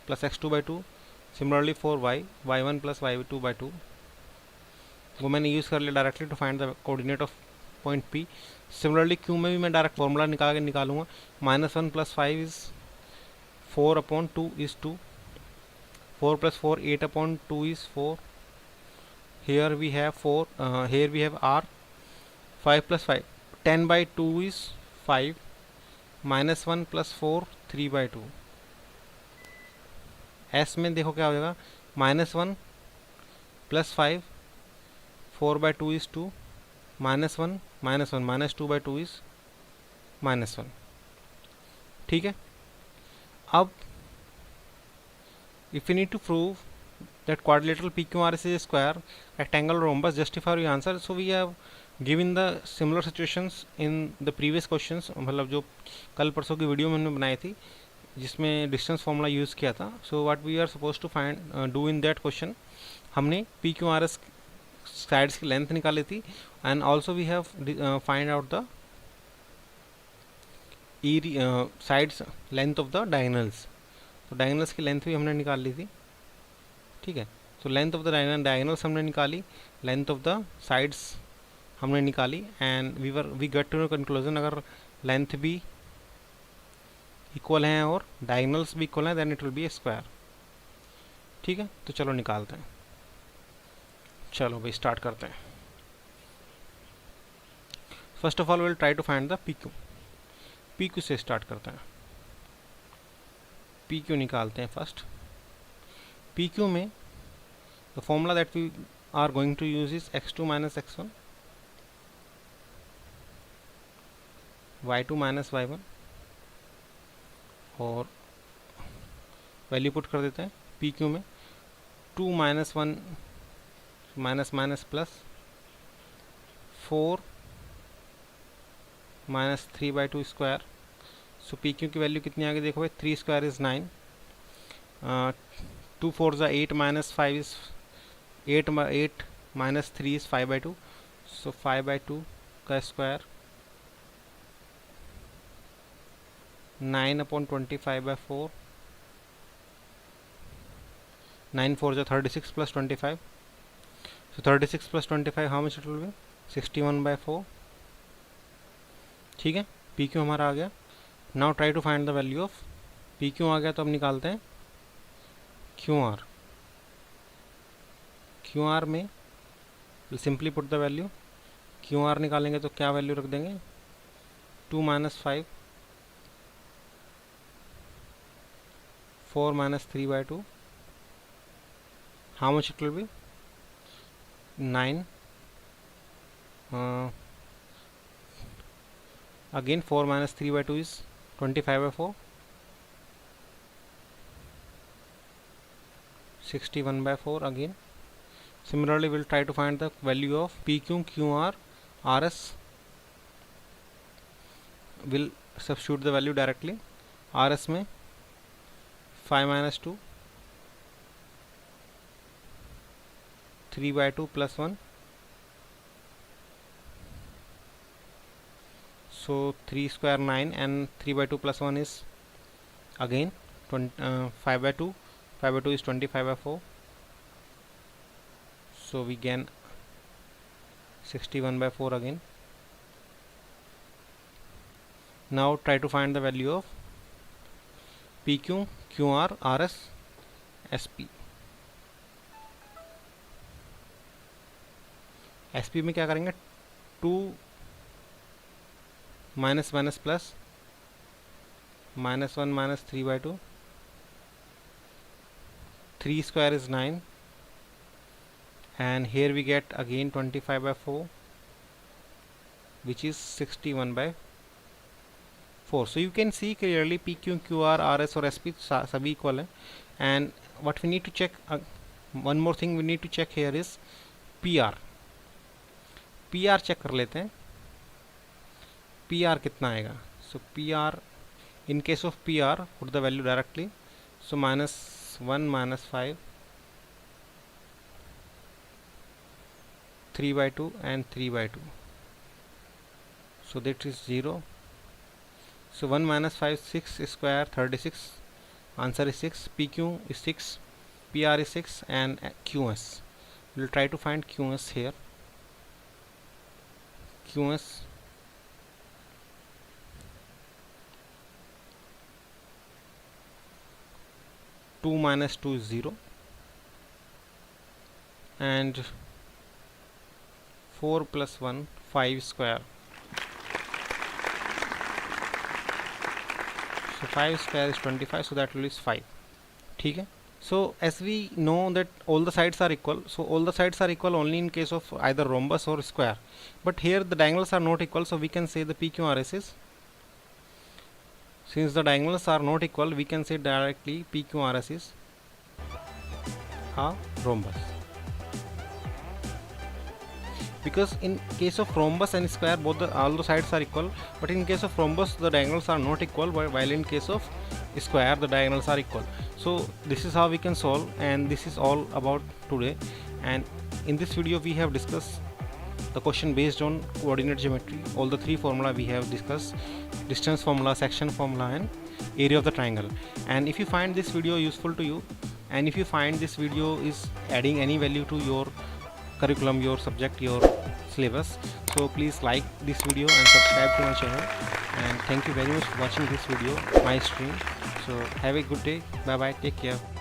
plus x2/2, similarly for y1 plus y2/2। वो मैंने use कर लिया directly to find the coordinate of point P। Similarly Q में भी मैं direct formula निकालूंगा। -1 + 5 is 4/2 is 2, 4 + 4 8/2 is 4। Here we have 4, here we have R, 5 + 5 10/2 is 5, -1 + 4 3/2। S में देखो क्या हो जाएगा, -1 + 5 4/2 is 2, -1 -2/2 is -1। ठीक है। अब if you need to prove that quadrilateral PQRS is a square, rectangle, rhombus, justify your answer, so we have given the similar situations in the previous questions। मतलब जो कल परसों की वीडियो मैंने बनाई थी जिसमें डिस्टेंस फॉर्मूला यूज़ किया था। So what we are suppose to find do in that question, हमने PQRS साइड्स की लेंथ निकाली थी and also we have find out the sides length of the diagonals. तो डायगोनल्स की लेंथ भी हमने निकाल ली थी। ठीक है। तो लेंथ ऑफ द डायगोनल्स हमने निकाली, लेंथ ऑफ द साइड्स हमने निकाली and we get to know conclusion अगर लेंथ भी इक्वल हैं और डायगोनल्स भी इक्वल हैं then it will be a square. ठीक है। तो चलो निकालते हैं। चलो भाई स्टार्ट करते हैं। First of all will try to find the P Q से स्टार्ट करते हैं। पी क्यू निकालते हैं फर्स्ट। पी क्यू में the formula that we are going to use is x2 - x1, y2 - y1 और वैल्यू पुट कर देते हैं पी क्यू में। 2 - 1 - प्लस 4 - 3/2 स्क्वायर। सो पी क्यू की वैल्यू कितनी आ गई देखो भाई, 3 स्क्वायर इज 9, 2 4 ज़ा 8 - 5 इज 8 - 3 इज 5/2। सो 5/2 का स्क्वायर 9/25/4, 9 4 ज़ा 36 + 25। So 36 + 25 how much it will be? 61/4। ठीक है। पी क्यू हमारा आ गया। Now try to find the value of p q. आ गया तो अब निकालते हैं क्यू आर। क्यू आर में simply put the value. Q r निकालेंगे तो क्या वैल्यू रख देंगे, 2 - 5 4 - 3/2 how much it will be? 9, again 4 - 3/2 is 25/4, 61/4 again. Similarly we'll try to find the value of PQ, QR, RS. We'll substitute the value directly। RS में 5 - 2 3/2 + 1, so 3 square 9 and 3/2 + 1 is again 5/2, 5/2 is 25/4, so we gain 61/4 again। Now try to find the value of PQ, QR, RS, SP। SP में क्या करेंगे, 2 - plus -1 - 3/2, 3 square is 9 and here we get again 25/4 which is 61/4। so you can see clearly PQ, QR, RS और SP सभी equal है। and what we need to check, one more thing we need to check here is PR। PR check कर लेते हैं। P r कितना आएगा? So p r, in case of p r put the value directly, so -1 -5, 3/2 and 3/2, so that is 0. So 1 - 5, 6 square 36, answer is 6. PQ is 6, PR is 6, and QS, we'll try to find QS here. QS, two minus 2 is 0, and 4 plus 1, 5 square. So 5 square is 25, so that will is 5. ठीक है. So as we know that all the sides are equal, so all the sides are equal only in case of either rhombus or square, but here the diagonals are not equal, so we can say the PQRS is, since the diagonals are not equal, we can say directly PQRS is a rhombus, because in case of rhombus and square all the sides are equal, but in case of rhombus the diagonals are not equal, while in case of square the diagonals are equal. So this is how we can solve, and this is all about today. And in this video we have discussed the question based on coordinate geometry. All the three formula we have discussed: distance formula, section formula, and area of the triangle. And if you find this video useful to you, and if you find this video is adding any value to your curriculum, your subject, your syllabus, so please like this video and subscribe to my channel. And thank you very much for watching this video, my stream. So have a good day. Bye bye, take care.